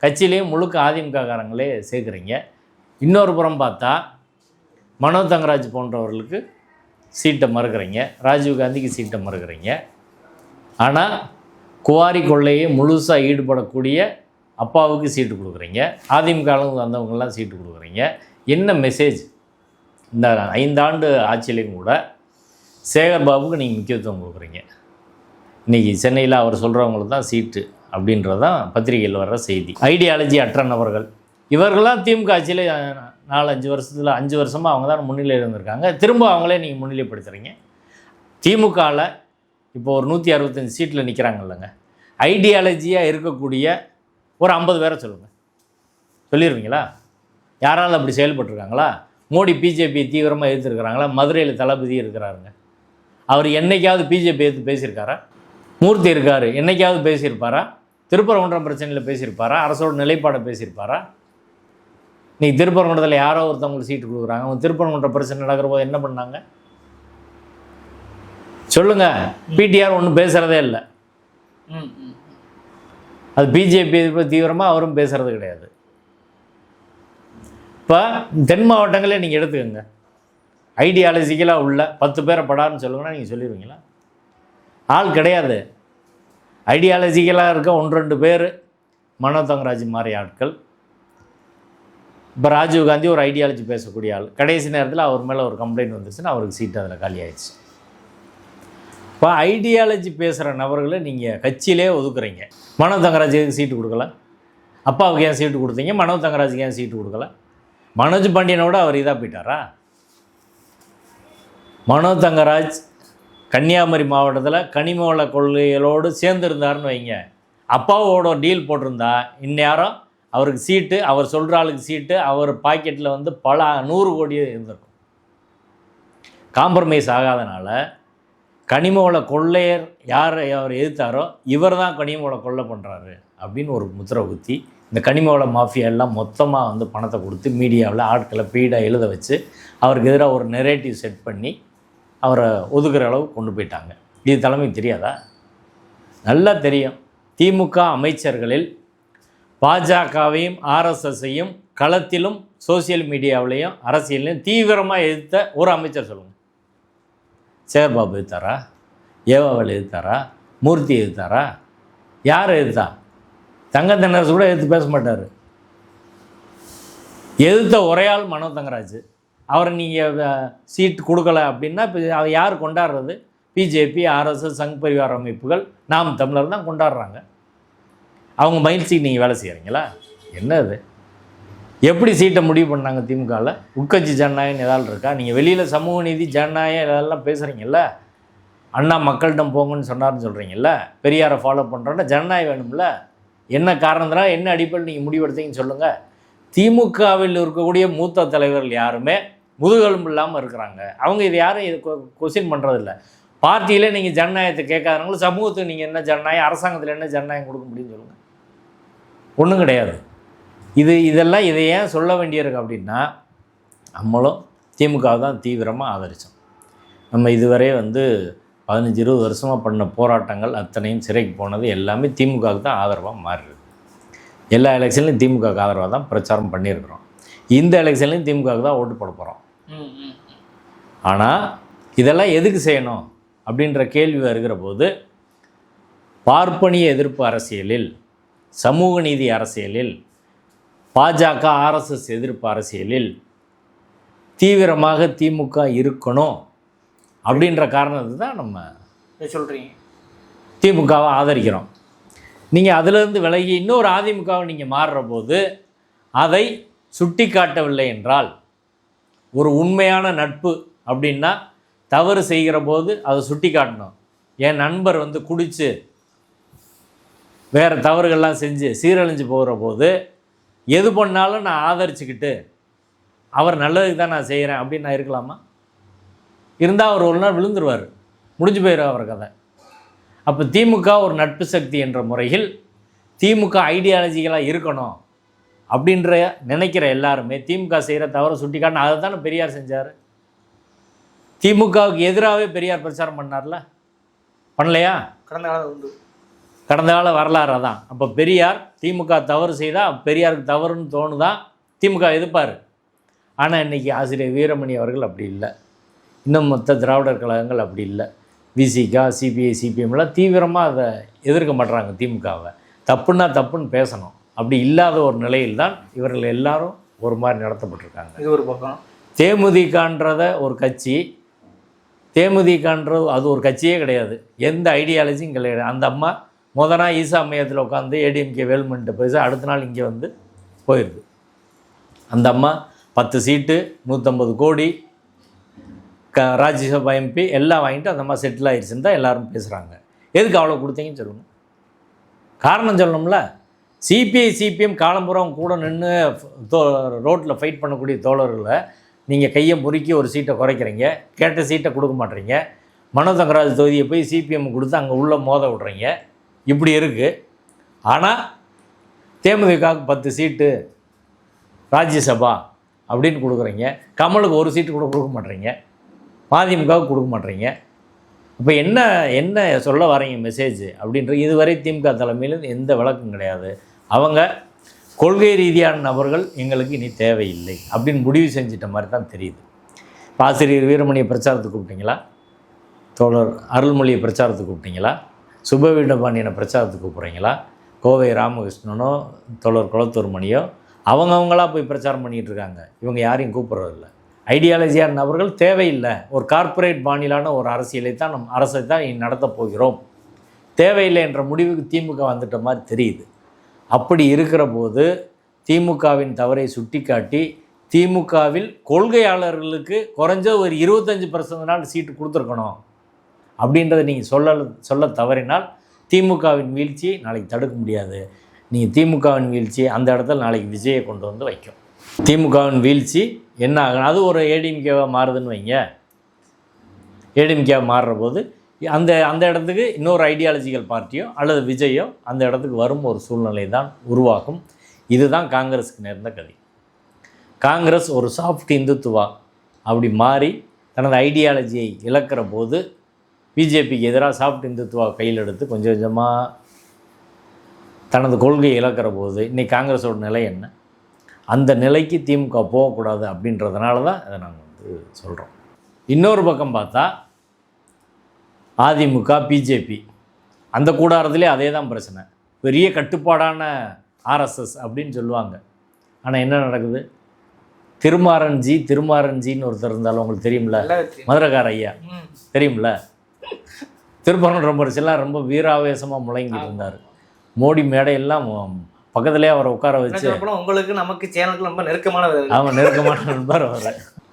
கட்சியிலேயும் முழுக்க அதிமுககாரங்களே சேர்க்குறீங்க. இன்னொரு புறம் பார்த்தா மனோ தங்கராஜ் போன்றவர்களுக்கு சீட்டை மறுக்கிறீங்க, ராஜீவ்காந்திக்கு சீட்டை மறுக்கிறீங்க. ஆனால் குவாரி கொள்ளையை முழுசாக ஈடுபடக்கூடிய அப்பாவுக்கு சீட்டு கொடுக்குறீங்க, அதிமுகவில் வந்தவங்கெல்லாம் சீட்டு கொடுக்குறீங்க. என்ன மெசேஜ்? இந்த 5 ஆண்டு ஆட்சியிலையும் கூட சேகர் பாபுக்கு நீங்கள் முக்கியத்துவம் கொடுக்குறீங்க. இன்றைக்கி சென்னையில் அவர் சொல்கிறவங்களுக்கு தான் சீட்டு அப்படின்றது தான் பத்திரிகையில் வர்ற செய்தி. ஐடியாலஜி அற்ற நபர்கள் இவர்கள்லாம் திமுக ஆட்சியில் 4-5 வருஷத்தில் 5 வருஷமாக அவங்க தான் முன்னிலையில் இருந்திருக்காங்க. திரும்ப அவங்களே நீங்கள் முன்னிலைப்படுத்துகிறீங்க. திமுகவில் இப்போ ஒரு 165 சீட்டில் நிற்கிறாங்கல்லங்க, ஐடியாலஜியாக இருக்கக்கூடிய ஒரு 50 பேரை சொல்லுங்கள், சொல்லிடுவீங்களா? யாரால் அப்படி செயல்பட்டுருக்காங்களா? மோடி பிஜேபி தீவிரமாக எதிர்த்துருக்கிறாங்களா? மதுரையில் தளபதி இருக்கிறாருங்க, அவர் என்றைக்காவது பிஜேபி எதிர்த்து பேசியிருக்காரா? மூர்த்தி இருக்கார், என்றைக்காவது பேசியிருப்பாரா? திருப்பரங்குன்றம் பிரச்சனையில் பேசியிருப்பாரா? அரசோட நிலைப்பாடை பேசியிருப்பாரா? நீங்கள் திருப்பரங்குன்றத்தில் யாரோ ஒருத்தவங்களுக்கு சீட்டு கொடுக்குறாங்க, அவங்க திருப்பரங்குன்ற பிரச்சனை நடக்கிற போது என்ன பண்ணாங்க சொல்லுங்கள்? பிடிஆர் ஒன்றும் பேசுகிறதே இல்லை. அது பிஜேபி தீவிரமாக அவரும் பேசுகிறது கிடையாது. இப்போ தென் மாவட்டங்களே நீங்கள் எடுத்துக்கோங்க, ஐடியாலஜிக்கலாக உள்ள 10 பேரை படாருன்னு சொல்லுங்கன்னா நீங்கள் சொல்லிடுவீங்களா? ஆள் கிடையாது. ஐடியாலஜிக்கலாக இருக்க 1-2 பேர் மனோ தங்கராஜ் மாதிரி ஆட்கள். இப்போ ராஜீவ்காந்தி ஒரு ஐடியாலஜி பேசக்கூடிய ஆள், கடைசி நேரத்தில் அவர் மேலே ஒரு கம்ப்ளைண்ட் வந்துருச்சுன்னா அவருக்கு சீட்டு அதில் காலி ஆயிடுச்சு. இப்போ ஐடியாலஜி பேசுகிற நபர்களை நீங்கள் கட்சியிலே ஒதுக்குறீங்க. மனோ தங்கராஜுக்கு சீட்டு கொடுக்கல, அப்பாவுக்கு ஏன் சீட்டு கொடுத்தீங்க? மனோ தங்கராஜுக்கு ஏன் சீட்டு கொடுக்கல? மனோஜ் பாண்டியனோட அவர் இதாக போயிட்டாரா? மனோ தங்கராஜ் கன்னியாகுமரி மாவட்டத்தில் கனிம வள கொள்கைகளோடு சேர்ந்துருந்தாருன்னு வைங்க, அப்பாவோட டீல் போட்டிருந்தா இந்நேரம் அவருக்கு சீட்டு, அவர் சொல்கிற ஆளுக்கு சீட்டு, அவர் பாக்கெட்டில் வந்து பல 100 கோடி இருந்திருக்கும். காம்ப்ரமைஸ் ஆகாதனால கனிம வள கொள்ளையர் யார் அவர் எதிர்த்தாரோ இவர் தான் கனிம வள கொள்ளை பண்ணுறாரு அப்படின்னு ஒரு முத்திரை குத்தி இந்த கனிம வள மாஃபியா எல்லாம் மொத்தமாக வந்து பணத்தை கொடுத்து மீடியாவில் ஆட்களை பீடாக எழுத வச்சு அவருக்கு எதிராக ஒரு நெரேட்டிவ் செட் பண்ணி அவரை ஒதுக்குற அளவு கொண்டு போயிட்டாங்க. இது தலைமைக்கு தெரியாதா? நல்லா தெரியும். திமுக அமைச்சர்களில் பாஜகவையும் ஆர்எஸ்எஸ்ஸையும் களத்திலும் சோசியல் மீடியாவிலையும் அரசியலையும் தீவிரமாக எதிர்த்த ஒரு அமைச்சர் சொல்லுங்கள். சேகர் பாபு எதிர்த்தாரா? ஏவாவேல் எதிர்த்தாரா? மூர்த்தி எதிர்த்தாரா? யார் எதிர்த்தா? தங்கத்தனரசு கூட எதிர்த்து பேச மாட்டார். எதிர்த்த ஒரே ஆள் மனோ தங்கராஜ். அவரை நீங்கள் சீட் கொடுக்கல அப்படின்னா இப்போ அதை யார் கொண்டாடுறது? பிஜேபி, ஆர்எஸ்எஸ், சங் பரிவார அமைப்புகள், நாம் தமிழர் தான் கொண்டாடுறாங்க. அவங்க மகிழ்ச்சிக்கு நீங்கள் வேலை செய்கிறீங்களா? என்ன அது? எப்படி சீட்டை முடிவு பண்ணாங்க திமுகவில்? உட்கட்சி ஜனநாயகம் ஏதாவது இருக்கா? நீங்கள் வெளியில் சமூக நீதி ஜனநாயகம் இதெல்லாம் பேசுகிறீங்கல்ல, அண்ணா மக்களிடம் போங்கன்னு சொன்னார்னு சொல்கிறீங்கல்ல, பெரியாரை ஃபாலோ பண்ணுறோன்னா ஜனநாயகம் வேணும்ல. என்ன காரணத்தினால என்ன அடிப்படையில் நீங்கள் முடிவெடுத்தீங்கன்னு சொல்லுங்கள். திமுகவில் இருக்கக்கூடிய மூத்த தலைவர்கள் யாருமே முதுகெலும்பு இல்லாமல் இருக்கிறாங்க. அவங்க இது யாரும் இது கொஸ்டின் பண்ணுறதில்ல. பார்ட்டியில் நீங்கள் ஜனநாயகத்தை கேட்காதவங்களும் சமூகத்துக்கு நீங்கள் என்ன ஜனநாயகம், அரசாங்கத்தில் என்ன ஜனநாயகம் கொடுக்க முடியும்னு சொல்லுங்கள். ஒன்றும் கிடையாது. இதெல்லாம் இதை ஏன் சொல்ல வேண்டியிருக்கு அப்படின்னா, நம்மளும் திமுகவை தான் தீவிரமாக ஆதரித்தோம். நம்ம இதுவரை 15-20 வருஷமாக பண்ண போராட்டங்கள் அத்தனையும் சிறைக்கு போனது எல்லாமே திமுகவுக்கு தான் ஆதரவாக மாறிடுது. எல்லா எலெக்ஷன்லையும் திமுகவுக்கு ஆதரவாக தான் பிரச்சாரம் பண்ணியிருக்கிறோம். இந்த எலெக்ஷன்லையும் திமுகவுக்கு தான் ஓட்டு போட போகிறோம். ஆனால் இதெல்லாம் எதுக்கு செய்யணும் அப்படின்ற கேள்வி வருகிற போது, பார்ப்பனிய எதிர்ப்பு அரசியலில், சமூக நீதி அரசியலில், பாஜக ஆர்எஸ்எஸ் எதிர்ப்பு அரசியலில் தீவிரமாக திமுக இருக்கணும் அப்படின்ற காரணத்தை தான் நம்ம சொல்கிறீங்க. திமுகவை ஆதரிக்கிறோம். நீங்கள் அதிலிருந்து விலகி இன்னொரு அதிமுகவை நீங்கள் மாறுற போது அதை சுட்டி காட்டவில்லை என்றால், ஒரு உண்மையான நட்பு அப்படின்னா தவறு செய்கிற போது அதை சுட்டி காட்டணும். என் நண்பர் குடித்து வேறு தவறுகள்லாம் செஞ்சு சீரழிஞ்சு போகிற போது எது பண்ணாலும் நான் ஆதரிச்சுக்கிட்டு அவர் நல்லதுக்கு தான் நான் செய்கிறேன் அப்படின்னு நான் இருக்கலாமா? இருந்தால் அவர் ஒரு நாள் விழுந்துருவார், முடிஞ்சு போயிடும் அவர் கதை. அப்போ திமுக ஒரு நட்பு சக்தி என்ற முறையில் திமுக ஐடியாலஜிகளாக இருக்கணும் அப்படின்ற நினைக்கிற எல்லாருமே திமுக செய்கிற தவறை சுட்டி காட்டணும். அதை தானே பெரியார் செஞ்சார். திமுகவுக்கு எதிராகவே பெரியார் பிரச்சாரம் பண்ணார்ல, பண்ணலையா? கடந்த கால வரலாறு அதான். அப்போ பெரியார் திமுக தவறு செய்தால் பெரியாருக்கு தவறுன்னு தோணுதான் திமுக எதிர்ப்பார். ஆனால் இன்றைக்கி ஆசிரியர் வீரமணி அவர்கள் அப்படி இல்லை. இன்னும் மொத்த திராவிடர் கழகங்கள் அப்படி இல்லை. விசிகா, சிபிஐ, சிபிஎம்லாம் தீவிரமாக அதை எதிர்க்க மாட்டுறாங்க திமுகவை. தப்புன்னா தப்புன்னு பேசணும். அப்படி இல்லாத ஒரு நிலையில் தான் இவர்கள் எல்லாரும் ஒரு மாதிரி நடத்தப்பட்டிருக்காங்க. இது ஒரு பக்கம். தேமுதிகன்றத ஒரு கட்சி, தேமுதிகன்றது அது ஒரு கட்சியே கிடையாது, எந்த ஐடியாலஜியும் கிடையாது. அந்த அம்மா முதல் ஈசா மையத்தில் உட்காந்து ஏடிஎம்கே வேல்மெண்ட்டு பேச அடுத்த நாள் இங்கே போயிடுது. அந்த அம்மா 10 சீட்டு 150 கோடி ராஜ்யசபா எம்பி எல்லாம் வாங்கிட்டு அந்த அம்மா செட்டில் ஆகிடுச்சுன்னு தான் எல்லோரும் பேசுகிறாங்க. எதுக்கு அவ்வளோ கொடுத்தீங்கன்னு சொல்லணும், காரணம் சொல்லணும்ல. சிபிஐ, சிபிஎம் காலம்புறம் கூட நின்று ரோட்டில் ஃபைட் பண்ணக்கூடிய தோழர்களை நீங்கள் கையை முறுக்கி ஒரு சீட்டை குறைக்கிறீங்க, கேட்ட சீட்டை கொடுக்க மாட்டீங்க. மனோ தங்கராஜ் தொகுதியை போய் சிபிஎம் கொடுத்து அங்கே உள்ளே மோத விட்றீங்க. இப்படி இருக்குது. ஆனால் தேமுதிகவுக்கு 10 சீட்டு ராஜ்யசபா அப்படின்னு கொடுக்குறீங்க. கமலுக்கு ஒரு சீட்டு கூட கொடுக்க மாட்டீங்க, மதிமுகவுக்கு கொடுக்க மாட்டீங்க. இப்போ என்ன சொல்ல வரீங்க மெசேஜ் அப்படின்ற இதுவரை திமுக தலைமையில் எந்த விளக்கம் கிடையாது. அவங்க கொள்கை ரீதியான நபர்கள் எங்களுக்கு இனி தேவையில்லை அப்படின்னு முடிவு செஞ்சிட்ட மாதிரி தான் தெரியுது. இப்போ ஆசிரியர் வீரமணியை பிரச்சாரத்துக்கு கூப்பிட்டீங்களா? தோழர் அருள்மொழியை பிரச்சாரத்துக்கு கூப்பிட்டீங்களா? சுபவீரபாண்டியனை பிரச்சாரத்துக்கு கூப்பிட்றீங்களா? கோவை ராமகிருஷ்ணனோ தோழர் குளத்தூர் மணியோ அவங்களாக போய் பிரச்சாரம் பண்ணிகிட்டு இருக்காங்க. இவங்க யாரையும் கூப்பிட்றதில்ல. ஐடியாலஜியான நபர்கள் தேவையில்லை. ஒரு கார்ப்பரேட் பாணியிலான ஒரு அரசியலை தான் அரசை தான் நடத்தப் போகிறோம், தேவையில்லை என்ற முடிவுக்கு திமுக வந்துட்ட மாதிரி தெரியுது. அப்படி இருக்கிற போது திமுகவின் தவறை சுட்டி காட்டி திமுகவில் கொள்கையாளர்களுக்கு குறைஞ்ச ஒரு 25% சீட்டு கொடுத்துருக்கணும் அப்படின்றத நீங்கள் சொல்ல தவறினால் திமுகவின் வீழ்ச்சியை நாளைக்கு தடுக்க முடியாது. நீங்கள் திமுகவின் வீழ்ச்சி அந்த இடத்துல நாளைக்கு விஜயை கொண்டு வைக்கும். திமுகவின் வீழ்ச்சி என்ன ஆகணும், அது ஒரு ஏடிஎம்கேவாக மாறுதுன்னு வைங்க. ஏடிஎம்கேவாக மாறுற போது அந்த இடத்துக்கு இன்னொரு ஐடியாலஜிக்கல் பார்ட்டியோ அல்லது விஜயோ அந்த இடத்துக்கு வரும் ஒரு சூழ்நிலை தான் உருவாகும். இதுதான் காங்கிரஸுக்கு நேர்ந்த கதை. காங்கிரஸ் ஒரு சாஃப்ட் இந்துத்துவா அப்படி மாறி தனது ஐடியாலஜியை இழக்கிற போது பிஜேபிக்கு எதிராக சாஃப்ட் இந்துத்துவா கையில் எடுத்து கொஞ்சம் கொஞ்சமாக தனது கொள்கையை இழக்கிற போது இன்றைக்கி காங்கிரஸோட நிலை என்ன, அந்த நிலைக்கு திமுக போகக்கூடாது அப்படின்றதுனால தான் அதை நாங்கள் சொல்கிறோம். இன்னொரு பக்கம் பார்த்தா அதிமுக, பிஜேபி அந்த கூடாரத்துலேயே அதே தான் பிரச்சனை. பெரிய கட்டுப்பாடான ஆர்எஸ்எஸ் அப்படின்னு சொல்லுவாங்க. ஆனால் என்ன நடக்குது? திருமாரன்ஜின்னு ஒருத்தர் இருந்தாலும் உங்களுக்கு தெரியும்ல, மதுரைக்கார ஐயா தெரியும்ல, திருப்பரங்குன்றம்பரிசெல்லாம் ரொம்ப வீராவேசமாக முழங்கிட்டு இருந்தார். மோடி மேடையெல்லாம் பக்கத்துலேயே அவரை உட்கார வச்சு, உங்களுக்கு நமக்கு சேனலுக்கு ரொம்ப நெருக்கமானவர். அவன் நெருக்கமான நண்பர்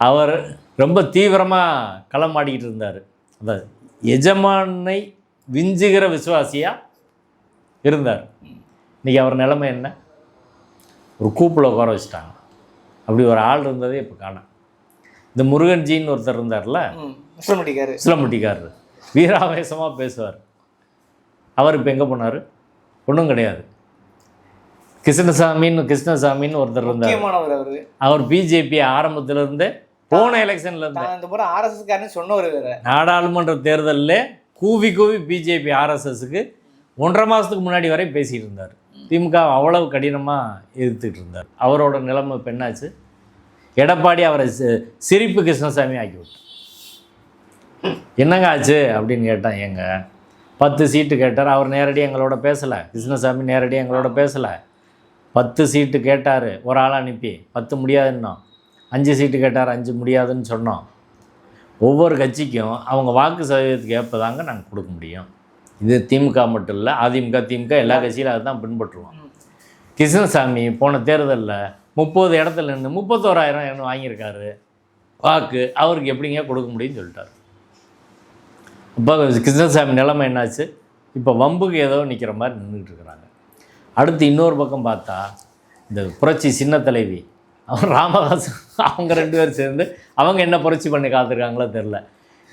அவர் ரொம்ப தீவிரமாக களமாடிக்கிட்டு இருந்தார். அதாவது எஜமானை விஞ்சுகிற விசுவாசியாக இருந்தார். இன்றைக்கி அவர் நிலைமை என்ன? ஒரு கூப்பில் உட்கார வச்சுட்டாங்க. அப்படி ஒரு ஆள் இருந்ததே இப்போ காணோம். இந்த முருகன்ஜின்னு ஒருத்தர் இருந்தார்ல, இஸ்லாமட்டிக்காரர், வீராவேசமாக பேசுவார். அவர் இப்போ எங்கே போனார்? ஒன்றும் கிடையாது. கிருஷ்ணசாமின்னு ஒருத்தர் இருந்தார். அவர் பிஜேபி ஆரம்பத்திலிருந்து போன எலெக்ஷன்ல இருந்து சொன்னவர். நாடாளுமன்ற தேர்தலில் கூவி பிஜேபி ஆர்எஸ்எஸ்க்கு 1.5 மாதத்துக்கு முன்னாடி வரை பேசிகிட்டு இருந்தார். திமுக அவ்வளவு கடினமாக எதிர்த்துக்கிட்டு இருந்தார். அவரோட நிலைமை பெண்ணாச்சு. எடப்பாடி அவரை சிரிப்பு கிருஷ்ணசாமி ஆக்கி விட்டார். என்னங்க ஆச்சு அப்படின்னு கேட்டான். எங்க 10 சீட்டு கேட்டார். அவர் நேரடியாக எங்களோட பேசலை. கிருஷ்ணசாமி நேரடியாக எங்களோட பேசலை. 10 சீட்டு கேட்டார். ஒரு ஆளை அனுப்பி 10 முடியாதுன்னோம். 5 சீட்டு கேட்டார், 5 முடியாதுன்னு சொன்னோம். ஒவ்வொரு கட்சிக்கும் அவங்க வாக்கு சதவீதத்துக்கு ஏற்பதாங்க நாங்கள் கொடுக்க முடியும். இது திமுக மட்டும் இல்லை, அதிமுக திமுக எல்லா கட்சியிலும் அதுதான் பின்பற்றுவோம். கிருஷ்ணசாமி போன தேர்தலில் 30 இடத்துல நின்று 31,000 வாங்கியிருக்காரு வாக்கு. அவருக்கு எப்படிங்க கொடுக்க முடியும்னு சொல்லிட்டார். இப்போ கிருஷ்ணசாமி நிலைமை என்னாச்சு? இப்போ வம்புக்கு ஏதோ நிற்கிற மாதிரி நின்றுட்டு இருக்கிறாங்க. அடுத்து இன்னொரு பக்கம் பார்த்தா இந்த புரட்சி சின்ன தலைவி அவன் ராமதாஸ், அவங்க 2 பேர் சேர்ந்து அவங்க என்ன புரட்சி பண்ணி காத்திருக்காங்களோ தெரில.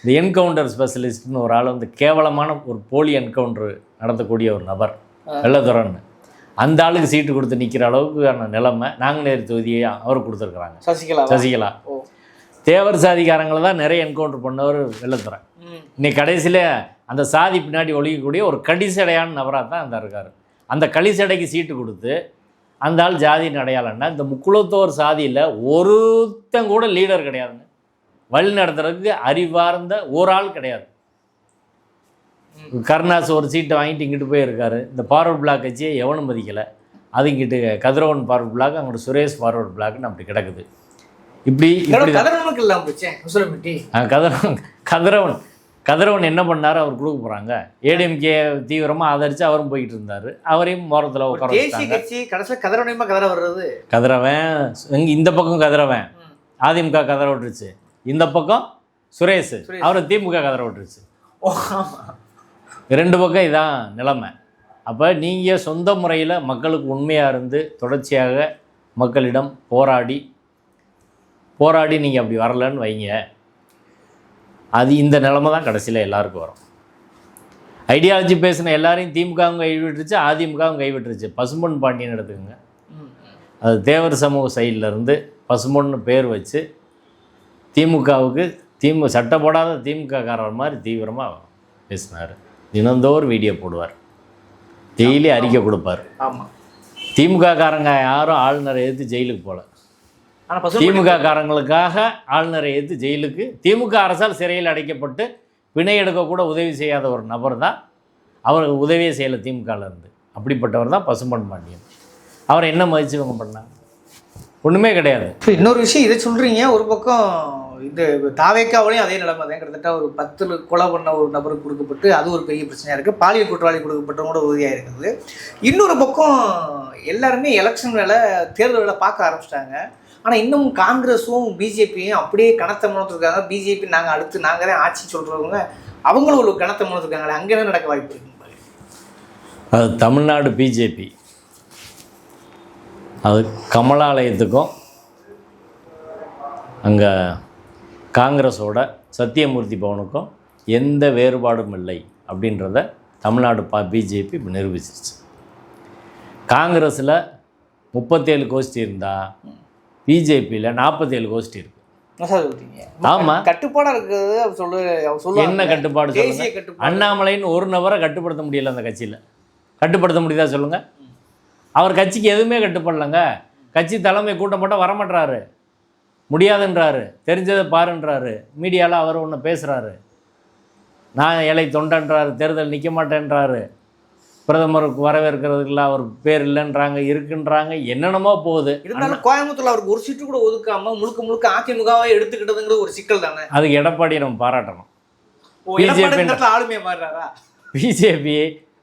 இந்த என்கவுண்டர் ஸ்பெஷலிஸ்ட்னு ஒரு ஆள் வந்து கேவலமான ஒரு போலி என்கவுண்டர் நடத்தக்கூடிய ஒரு நபர், வெள்ளத்துறன்னு, அந்த ஆளுக்கு சீட்டு கொடுத்து நிற்கிற அளவுக்கான நிலைமை நாங்குநேரி தொகுதியை அவர் கொடுத்துருக்குறாங்க. சசிகலா தேவர் சாதிக்காரங்களை தான் நிறைய என்கவுண்டர் பண்ணவர் வெள்ளத்துறன். இன்னைக்கு கடைசியில் அந்த சாதி பின்னாடி ஒழிக்கக்கூடிய ஒரு கடிசடையான நபராக தான் அந்த இருக்கார். அந்த கலிசடைக்கு சீட்டு கொடுத்து அந்த ஆள் ஜாதியின் அடையாளம்னா, இந்த முக்குளத்தோர் சாதியில் ஒருத்தன் கூட லீடர் கிடையாதுங்க. வழி நடத்துறதுக்கு அறிவார்ந்த ஒரு ஆள் கிடையாது. கருணாஸ் ஒரு சீட்டை வாங்கிட்டு இங்கிட்டு போயிருக்காரு. இந்த ஃபார்வர்ட் பிளாக் கட்சியை எவனும் மதிக்கலை. அது இங்கிட்டு கதிரவன் ஃபார்வர்ட் பிளாக், அங்கிட்டு சுரேஷ் ஃபார்வர்ட் பிளாக்னு அப்படி கிடக்குது. இப்படி கதிரவன் என்ன பண்ணார்? அவர் கொடுக்க போகிறாங்க. ஏடிஎம்கே தீவிரமாக ஆதரித்து அவரும் போய்கிட்டு இருந்தார். அவரையும் மோரத்தில் உட்கார கதிரவன் இந்த பக்கம் கதிரவன் அதிமுக கதற விட்டுருச்சு, இந்த பக்கம் சுரேஷ் அவரை திமுக கதற விட்டுருச்சு. 2 பக்கம் இதான் நிலைமை. அப்போ நீங்கள் சொந்த முறையில் மக்களுக்கு உண்மையாக இருந்து தொடர்ச்சியாக மக்களிடம் போராடி நீங்கள் அப்படி வரலன்னு வைங்க, அது இந்த நிலைமை தான் கடைசியில் எல்லாருக்கும் வரும். ஐடியாலஜி பேசின எல்லாரையும் திமுகவும் கைவிட்டுருச்சு, அதிமுகவும் கைவிட்டுருச்சு. பசும்பொன் பாண்டியன் எடுத்துக்கோங்க. அது தேவர் சமூக சைட்லேருந்து பசும்பொன்னு பேர் வச்சு திமுகவுக்கு சட்டை போடாத திமுககாரர் மாதிரி தீவிரமாக பேசினார். தினந்தோறும் வீடியோ போடுவார், டெய்லி அறிக்கை கொடுப்பார். ஆமாம், திமுககாரங்க யாரும் ஆளுநரை எதிர்த்து ஜெயிலுக்கு போகல. திமுக காரங்களுக்காக ஆளுநரை எதிர்த்து ஜெயிலுக்கு திமுக அரசால் சிறையில் அடைக்கப்பட்டு பிணை எடுக்கக்கூட உதவி செய்யாத ஒரு நபர் தான். அவருக்கு உதவியே செய்யலை திமுகலேருந்து. அப்படிப்பட்டவர் தான் பசும்பொன் பாண்டியன். அவரை என்ன மதிச்சு இவங்க பண்ணாங்க? ஒன்றுமே கிடையாது. இன்னொரு விஷயம் இதை சொல்கிறீங்க, ஒரு பக்கம் இது தாவேக்காவிலையும் அதே நிலைமை தான். கிட்டத்தட்ட ஒரு 10 கொலை பண்ண ஒரு நபருக்கு கொடுக்கப்பட்டு அது ஒரு பெரிய பிரச்சனையாக இருக்குது. பாலியல் குற்றவாளி கொடுக்கப்பட்டவங்க கூட உறுதியாக இருக்குது. இன்னொரு பக்கம் எல்லாருமே எலெக்ஷன் வேலை, தேர்தல் வேலை பார்க்க ஆரம்பிச்சிட்டாங்க. ஆனால் இன்னும் காங்கிரஸும் பிஜேபியும் அப்படியே கனத்த முன்னத்துருக்காங்க. பிஜேபி நாங்கள் தான் ஆட்சி சொல்கிறவங்க அவங்களும் ஒரு கனத்த முன்னத்துருக்காங்களே, அங்கே என்ன நடக்க வாய்ப்பு இருக்குங்க? அது தமிழ்நாடு பிஜேபி, அது கமலாலயத்துக்கும் அங்கே காங்கிரஸோட சத்தியமூர்த்தி பவனுக்கும் எந்த வேறுபாடும் இல்லை அப்படின்றத தமிழ்நாடு பிஜேபி இப்போ நிரூபிச்சிருச்சு. காங்கிரஸில் 37 கோஷ்டி இருந்தால் பிஜேபியில் 47 கோஷ்டி இருக்கு. ஆமாம், கட்டுப்பாடாக இருக்குது. என்ன கட்டுப்பாடு சொல்லுங்க? அண்ணாமலைன்னு ஒரு நபரை கட்டுப்படுத்த முடியல அந்த கட்சியில். கட்டுப்படுத்த முடியுதா சொல்லுங்கள்? அவர் கட்சிக்கு எதுவுமே கட்டுப்படலைங்க. கட்சி தலைமை கூட்டம் போட்டால் வரமாட்டாரு, முடியாதுன்றாரு, தெரிஞ்சதை பாருன்றாரு, மீடியாவில் அவர் ஒன்று பேசுகிறாரு, நான் ஏழை தொண்டன்றாரு, தேர்தல் நிற்க மாட்டேன்றாரு. பிரதமருக்கு வரவேற்கிறதுக்குலாம் அவர் பேர் இல்லைன்றாங்க, இருக்குன்றாங்க, என்னென்னமோ போகுது. இருந்தாலும் கோயம்புத்தூர்ல அவருக்கு ஒரு சீட்டு கூட ஒதுக்காம முழுக்க முழுக்க அதிமுகவை எடுத்துக்கிட்டதுங்கிறது ஒரு சிக்கல் தானே. அதுக்கு எடப்பாடியை நம்ம பாராட்டணும். ஆளுமையை மாறுறாரா பிஜேபி,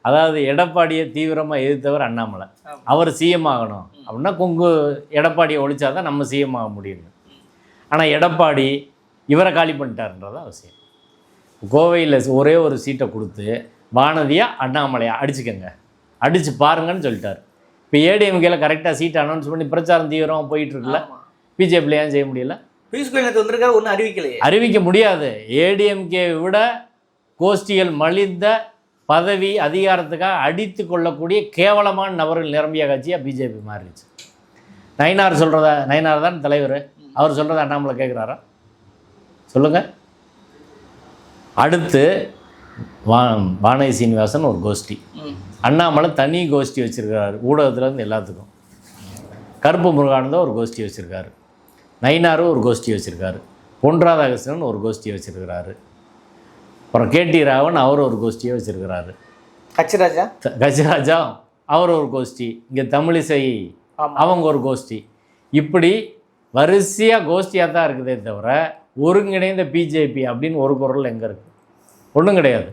அதாவது எடப்பாடியை தீவிரமாக எதிர்த்தவர் அண்ணாமலை. அவர் சிஎம் ஆகணும் அப்படின்னா கொங்கு எடப்பாடியை ஒழிச்சாதான் நம்ம சிஎம் ஆக முடியும். ஆனால் எடப்பாடி இவரை காலி பண்ணிட்டாருன்றதான் அவசியம். கோவையில் ஒரே ஒரு சீட்டை கொடுத்து வானதியா அண்ணாமலையா அடிச்சுக்கங்க, அடித்து பாருங்கன்னு சொல்லிட்டார். இப்போ ஏடிஎம்கேல கரெக்டாக சீட் அனௌன்ஸ் பண்ணி பிரச்சாரம் தீவிரம் போயிட்டுருக்குல்ல, பிஜேபியில் ஏன் செய்ய முடியல? பியூஷ் கோயல் வந்திருக்காரு, ஒன்றும் அறிவிக்கலையே. அறிவிக்க முடியாது. ஏடிஎம்கே விட கோஷ்டிகள் மலிந்த பதவி அதிகாரத்துக்காக அடித்து கொள்ளக்கூடிய கேவலமான நபர்கள் நிரம்பிய கட்சியாக பிஜேபி மாறிடுச்சு. நயினார் சொல்கிறத, நயினார் தான் தலைவர், அவர் சொல்கிறத அண்ணாமலை கேட்குறாரா? சொல்லுங்கள். அடுத்து வானதி சீனிவாசன் ஒரு கோஷ்டி, அண்ணாமலை தனி கோஷ்டி வச்சுருக்காரு ஊடகத்துலேருந்து எல்லாத்துக்கும். கருப்பு முருகானந்தா ஒரு கோஷ்டி வச்சுருக்காரு, நயினாரும் ஒரு கோஷ்டி வச்சுருக்காரு, பொன் ராதாகிருஷ்ணன் ஒரு கோஷ்டி வச்சுருக்கிறாரு, அப்புறம் கேடி ராவன் அவர் ஒரு கோஷ்டியை வச்சுருக்கிறாரு, கச்சிராஜா அவர் ஒரு கோஷ்டி, இங்கே தமிழிசை அவங்க ஒரு கோஷ்டி. இப்படி வரிசையாக கோஷ்டியாக தான் இருக்குதே தவிர ஒருங்கிணைந்த பிஜேபி அப்படின்னு ஒரு குரல் எங்கே இருக்குது? ஒன்றும் கிடையாது.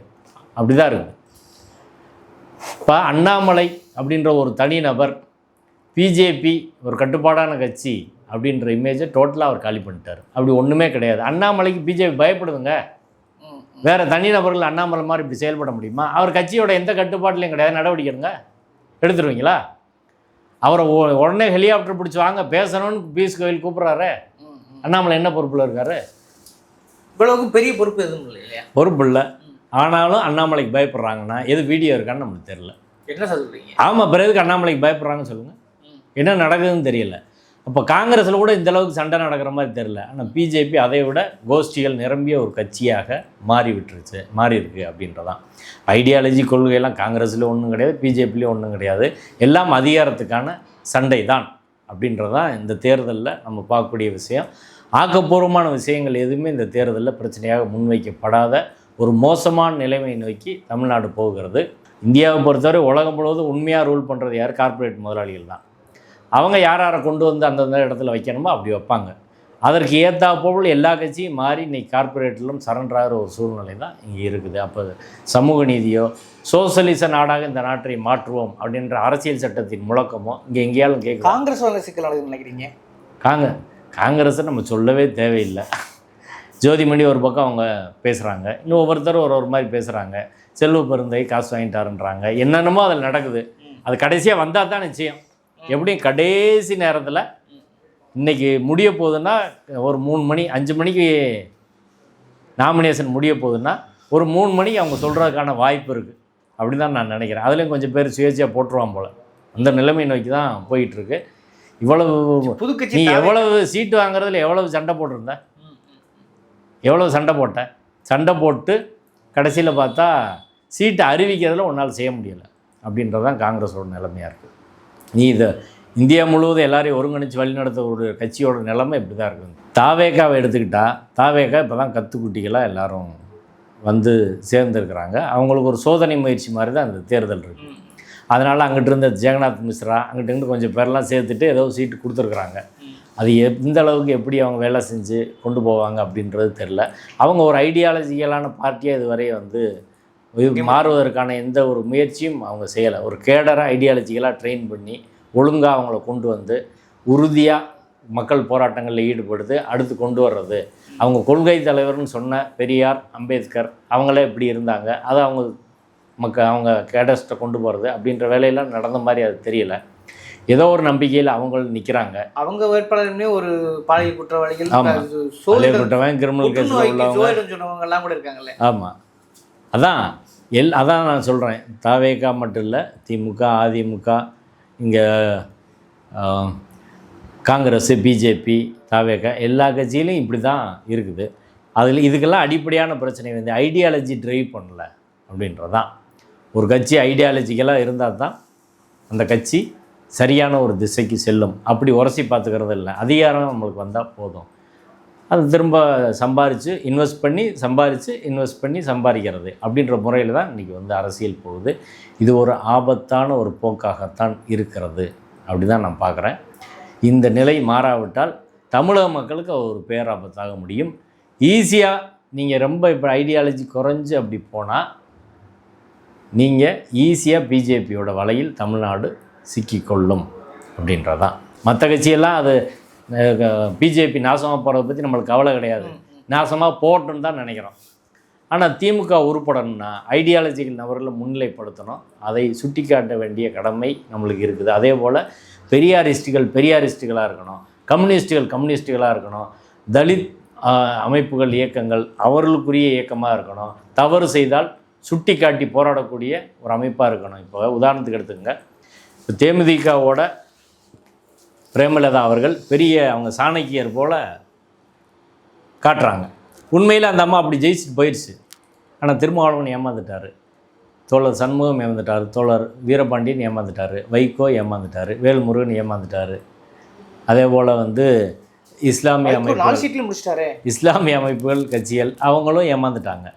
அப்படி தான் இருக்குது. இப்போ அண்ணாமலை அப்படின்ற ஒரு தனிநபர் பிஜேபி ஒரு கட்டுப்பாடான கட்சி அப்படின்ற இமேஜை டோட்டலாக அவர் காலி பண்ணிட்டார். அப்படி ஒன்றுமே கிடையாது. அண்ணாமலைக்கு பிஜேபி பயப்படுதுங்க. வேறு தனிநபர்கள் அண்ணாமலை மாதிரி இப்படி செயல்பட முடியுமா? அவர் கட்சியோட எந்த கட்டுப்பாட்டிலையும் கிடையாது. நடவடிக்கைங்க எடுத்துருவீங்களா? அவரை உடனே ஹெலிகாப்டர் பிடிச்சி வாங்க பேசணும்னு பியூஷ் கோயல் கூப்பிட்றாரு. அண்ணாமலை என்ன பொறுப்பில் இருக்காரு? இவ்வளவுக்கு பெரிய பொறுப்பு எதுவும் இல்லை இல்லையா? பொறுப்பு இல்லை. ஆனாலும் அண்ணாமலைக்கு பயப்படுறாங்கன்னா எது வீடியோ இருக்கான்னு நம்மளுக்கு தெரியல. என்ன சொல்றீங்க? ஆமாம், பிறகு அண்ணாமலைக்கு பயப்படுறாங்கன்னு சொல்லுங்கள். என்ன நடக்குதுன்னு தெரியல. அப்போ காங்கிரஸில் கூட இந்தளவுக்கு சண்டை நடக்கிற மாதிரி தெரியல. ஆனால் பிஜேபி அதை விட கோஷ்டிகள் நிரம்பிய ஒரு கட்சியாக மாறி இருக்கு அப்படின்றதான். ஐடியாலஜி கொள்கையெல்லாம் காங்கிரஸில் ஒன்றும் கிடையாது, பிஜேபிலையும் ஒன்றும் கிடையாது. எல்லாம் அதிகாரத்துக்கான சண்டை தான் அப்படின்றதான் இந்த தேர்தலில் நம்ம பார்க்கக்கூடிய விஷயம். ஆக்கப்பூர்வமான விஷயங்கள் எதுவுமே இந்த தேர்தலில் பிரச்சனையாக முன்வைக்கப்படாத ஒரு மோசமான நிலைமையை நோக்கி தமிழ்நாடு போகிறது. இந்தியாவை பொறுத்தவரை உலகம் முழுவதும் உண்மையாக ரூல் பண்ணுறது யார்? கார்ப்பரேட் முதலாளிகள் தான். அவங்க யாரை கொண்டு வந்து அந்தந்த இடத்துல வைக்கணுமோ அப்படி வைப்பாங்க. அதற்கு ஏற்றாப்போல் எல்லா கட்சியும் மாறி இன்றைக்கி கார்ப்பரேட்டிலும் சரண்டராகிற ஒரு சூழ்நிலை தான் இங்கே இருக்குது. அப்போ சமூக நீதியோ சோசலிச நாடாக இந்த நாட்டை மாற்றுவோம் அப்படின்ற அரசியல் சட்டத்தின் முழக்கமோ இங்கே எங்கேயாலும் கேட்கும். காங்கிரஸ் சிக்கல் நினைக்கிறீங்க? காங்கிரஸை நம்ம சொல்லவே தேவையில்லை. ஜோதிமணி ஒரு பக்கம் அவங்க பேசுகிறாங்க, இன்னும் ஒவ்வொருத்தரும் ஒரு மாதிரி பேசுகிறாங்க. செல்வ பெருந்தை காசு வாங்கிட்டாருன்றாங்க, என்னென்னமோ அதில் நடக்குது. அது கடைசியாக வந்தால் தான் நிச்சயம். எப்படியும் கடைசி நேரத்தில் இன்றைக்கி முடிய போகுதுன்னா ஒரு 3 மணி 5 மணிக்கு நாமினேஷன் முடிய போகுதுன்னா ஒரு 3 மணிக்கு அவங்க சொல்கிறதுக்கான வாய்ப்பு இருக்குது அப்படி தான் நான் நினைக்கிறேன். அதுலேயும் கொஞ்சம் பேர் சுயேட்சையாக போட்டுருவான் போல். அந்த நிலைமை நோக்கி தான் போயிட்டுருக்கு. இவ்வளவு நீ எவ்வளவு சீட்டு வாங்குறதுல எவ்வளவு சண்டை போட்டிருந்த, எவ்வளவு சண்டை போட்டு கடைசியில் பார்த்தா சீட்டை அறிவிக்கிறதுல ஒன்றால் செய்ய முடியலை அப்படின்றது தான் காங்கிரஸோட நிலைமையாக இருக்குது. நீ இதை இந்தியா முழுவதும் எல்லாரையும் ஒருங்கிணைச்சு வழிநடத்த ஒரு கட்சியோட நிலைமை இப்படி தான் இருக்குது. தாவேக்காவை எடுத்துக்கிட்டால் தாவேக்கா இப்போ தான் கத்துக்குட்டிகளாக எல்லோரும் வந்து சேர்ந்துருக்கிறாங்க. அவங்களுக்கு ஒரு சோதனை முயற்சி மாதிரி தான் அந்த தேர்தல் இருக்குது. அதனால் அங்கிட்டு இருந்த ஜெகநாத் மிஸ்ரா அங்கிட்டு கொஞ்சம் பேரெல்லாம் சேர்த்துட்டு ஏதோ சீட்டு கொடுத்துருக்குறாங்க. அது எந்த அளவுக்கு எப்படி அவங்க வேலை செஞ்சு கொண்டு போவாங்க அப்படின்றது தெரில. அவங்க ஒரு ஐடியாலஜிக்கலான பார்ட்டியாக இதுவரை வந்து மாறுவதற்கான எந்த ஒரு முயற்சியும் அவங்க செய்யலை. ஒரு கேடராக ஐடியாலஜிக்கலாக ட்ரெயின் பண்ணி ஒழுங்காக அவங்கள கொண்டு வந்து உறுதியாக மக்கள் போராட்டங்களில் ஈடுபடுத்து அடுத்து கொண்டு வர்றது. அவங்க கொள்கை தலைவர்னு சொன்ன பெரியார், அம்பேத்கர் அவங்களே எப்படி இருந்தாங்க, அதை அவங்க கேடஸ்ட்டை கொண்டு போகிறது அப்படின்ற வேலையெல்லாம் நடந்த மாதிரி அது தெரியல. ஏதோ ஒரு நம்பிக்கையில் அவங்க நிற்கிறாங்க. அவங்க வேட்பாளருமே ஒரு பாலியல் குற்றவாளிகள், குற்றவாளி, கிரிமினல் கேஸில் உள்ளவங்க கூட இருக்காங்கல்ல. ஆமாம், அதான் நான் சொல்கிறேன். தாவேகா மட்டும் இல்லை, திமுக, அதிமுக, இங்கே காங்கிரஸ், பிஜேபி, தாவேகா எல்லா கட்சியிலையும் இப்படி தான் இருக்குது. இதுக்கெல்லாம் அடிப்படையான பிரச்சனை வந்து ஐடியாலஜி ட்ரைவ் பண்ணல அப்படின்றதான். ஒரு கட்சி ஐடியாலஜிக்கலாக இருந்தால் தான் அந்த கட்சி சரியான ஒரு திசைக்கு செல்லும். அப்படி உரசி பார்த்துக்கிறது இல்லை. அதிகாரம் நம்மளுக்கு வந்தால் போதும். அதை திரும்ப சம்பாரித்து இன்வெஸ்ட் பண்ணி சம்பாதிக்கிறது அப்படின்ற முறையில் தான் இன்றைக்கி வந்து அரசியல் போகுது. இது ஒரு ஆபத்தான ஒரு போக்காகத்தான் இருக்கிறது அப்படி தான் நான் பார்க்குறேன். இந்த நிலை மாறாவிட்டால் தமிழக மக்களுக்கு ஒரு பேராபத்தாக முடியும். ஈஸியாக நீங்கள் ரொம்ப இப்போ ஐடியாலஜி குறைஞ்சு அப்படி போனால் நீங்கள் ஈஸியாக பிஜேபியோட வலையில் தமிழ்நாடு சிக்கிக்கொள்ளும் அப்படின்றதான். மற்ற கட்சியெல்லாம் அது பிஜேபி நாசமாக போகிறத பற்றி நம்மளுக்கு கவலை கிடையாது, நாசமாக போட்டுன்னு தான் நினைக்கிறோம். ஆனால் திமுக உருப்படணும்னா ஐடியாலஜிக்கல் நபர்களை முன்னிலைப்படுத்தணும், அதை சுட்டி காட்ட வேண்டிய கடமை நம்மளுக்கு இருக்குது. அதே போல் பெரியாரிஸ்டுகளாக இருக்கணும், கம்யூனிஸ்டுகளாக இருக்கணும், தலித் அமைப்புகள் இயக்கங்கள் அவர்களுக்குரிய இயக்கமாக இருக்கணும், தவறு செய்தால் சுட்டி காட்டி போராடக்கூடிய ஒரு அமைப்பாக இருக்கணும். இப்போ உதாரணத்துக்கு எடுத்துக்கங்க, இப்போ தேமுதிகவோட பிரேமலதா அவர்கள் அவங்க சாணக்கியர் போல் காட்டுறாங்க. உண்மையில் அந்த அம்மா அப்படி ஜெயிச்சுட்டு போயிடுச்சு. ஆனால் திருமாவளவன் ஏமாந்துட்டார், தோழர் சண்முகம் ஏமாந்துட்டார், தோழர் வீரபாண்டியன் ஏமாந்துட்டார், வைகோ ஏமாந்துட்டார், வேல்முருகன் ஏமாந்துட்டார். அதே போல் வந்து இஸ்லாமிய அமைப்புகள் கட்சிகள் அவங்களும் ஏமாந்துட்டாங்க.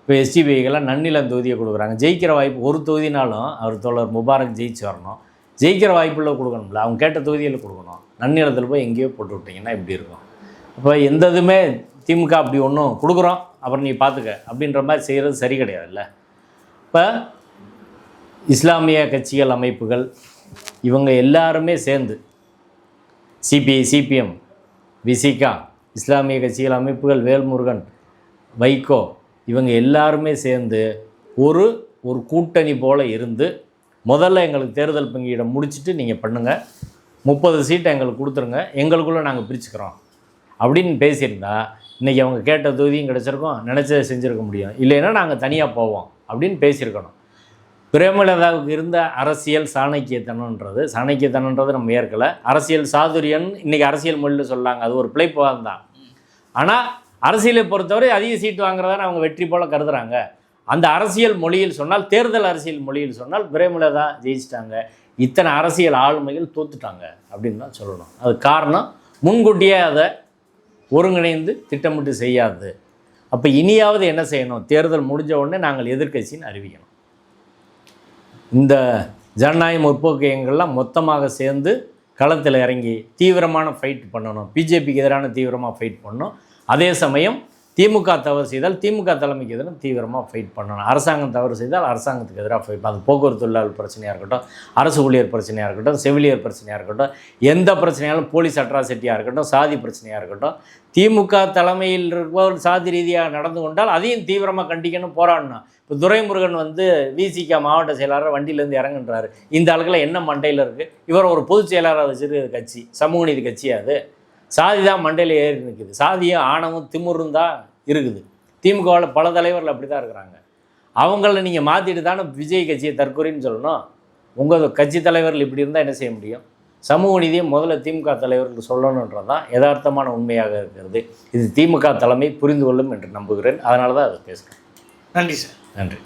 இப்போ எஸ்டிபிஐக்கெல்லாம் நன்னிலம் தொகுதியை கொடுக்குறாங்க. ஜெயிக்கிற வாய்ப்பு ஒரு தொகுதினாலும் அவர் தோழர் முபாரக் ஜெயிச்சு வரணும், ஜெயிக்கிற வாய்ப்புள்ள கொடுக்கணும்ல, அவங்க கேட்ட தொகுதியில் கொடுக்கணும். நன்னிலத்தில் போய் எங்கேயோ போட்டு விட்டிங்கன்னா இப்படி இருக்கும். அப்போ எந்த இதுவுமே திமுக அப்படி ஒன்றும் கொடுக்குறோம் அப்புறம் நீ பார்த்துக்க அப்படின்ற மாதிரி செய்கிறது சரி கிடையாதுல்ல. இப்போ இஸ்லாமிய கட்சிகள் அமைப்புகள் இவங்க எல்லாருமே சேர்ந்து சிபிஐ, சிபிஎம், விசிகா, இஸ்லாமிய கட்சிகள் அமைப்புகள், வேல்முருகன், வைகோ இவங்க எல்லாருமே சேர்ந்து ஒரு கூட்டணி போல் இருந்து முதல்ல எங்களுக்கு தேர்தல் பங்கீடை முடிச்சுட்டு நீங்கள் பண்ணுங்கள், 30 சீட்டை எங்களுக்கு கொடுத்துருங்க, எங்களுக்குள்ளே நாங்கள் பிரிச்சுக்கிறோம் அப்படின்னு பேசியிருந்தா இன்றைக்கி அவங்க கேட்ட தொகுதியும் கிடச்சிருக்கோம், நினச்சதை செஞ்சுருக்க முடியும். இல்லைன்னா நாங்கள் தனியாக போவோம் அப்படின்னு பேசியிருக்கணும். பிரேமலதாவுக்கு இருந்த அரசியல் சாணக்கியத்தனன்றது நம்ம ஏற்கலை. அரசியல் சாதுரியன் இன்றைக்கி அரசியல் மொழியில் சொல்லாங்க, அது ஒரு பிழைப்பாக தான். ஆனால் அரசியலை பொறுத்தவரை அதிக சீட்டு வாங்குறதான அவங்க வெற்றி போல் கருதுகிறாங்க. அந்த அரசியல் மொழியில் சொன்னால், தேர்தல் அரசியல் மொழியில் சொன்னால் பிரேமலதா ஜெயிச்சிட்டாங்க, இத்தனை அரசியல் ஆளுமைகள் தோத்துட்டாங்க அப்படின்னு தான் சொல்லணும். அது காரணம் முன்கூட்டியே அதை ஒருங்கிணைந்து திட்டமிட்டு செய்யாது. அப்போ இனியாவது என்ன செய்யணும், தேர்தல் முடிஞ்ச உடனே நாங்கள் எதிர்க்கட்சின்னு அறிவிக்கணும். இந்த ஜனநாயக முற்போக்கு இயக்கங்கள்லாம் மொத்தமாக சேர்ந்து களத்தில் இறங்கி தீவிரமான ஃபைட் பண்ணணும், பிஜேபிக்கு எதிரான தீவிரமாக ஃபைட் பண்ணணும். அதே சமயம் திமுக தவறு செய்தால் திமுக தலைமைக்கு எதிராக தீவிரமாக ஃபைட் பண்ணணும். அரசாங்கம் தவறு செய்தால் அரசாங்கத்துக்கு எதிராக ஃபைட் பண்ணணும். அது போக்குவரத்து தொழிலாளர் பிரச்சனையாக இருக்கட்டும், அரசு ஊழியர் பிரச்சனையாக இருக்கட்டும், செவிலியர் பிரச்சனையாக இருக்கட்டும், எந்த பிரச்சனையாலும் போலீஸ் அட்ராசிட்டியாக இருக்கட்டும், சாதி பிரச்சனையாக இருக்கட்டும், திமுக தலைமையில் இருப்பவர் சாதி ரீதியாக நடந்து கொண்டால் அதையும் தீவிரமாக கண்டிக்கணும், போராடணும். இப்போ துரைமுருகன் வந்து விசிக மாவட்ட செயலாளர் வண்டியிலேருந்து இறங்குன்றாரு. இந்த ஆளுக்கெல்லாம் என்ன மண்டையில் இருக்குது? இவர் ஒரு பொதுச் செயலாளராக வச்சுருக்க கட்சி சமூக நீதி கட்சியாக, அது சாதி தான் மண்டையில் ஏறி நிற்குது, சாதியும் ஆணவம் திமுறும் தான் இருக்குது. திமுகவில் பல தலைவர்கள் அப்படி தான் இருக்கிறாங்க. அவங்கள நீங்கள் மாற்றிட்டு தானே விஜய் கட்சியை தற்கொலைன்னு சொல்லணும். உங்கள் கட்சி தலைவர்கள் இப்படி இருந்தால் என்ன செய்ய முடியும்? சமூக நீதியை முதல்ல திமுக தலைவர்கள் சொல்லணுன்றது தான் யதார்த்தமான உண்மையாக இருக்கிறது. இது திமுக தலைமை புரிந்து கொள்ளும் என்று நம்புகிறேன். அதனால தான் அதை பேசுகிறேன். நன்றி சார். நன்றி.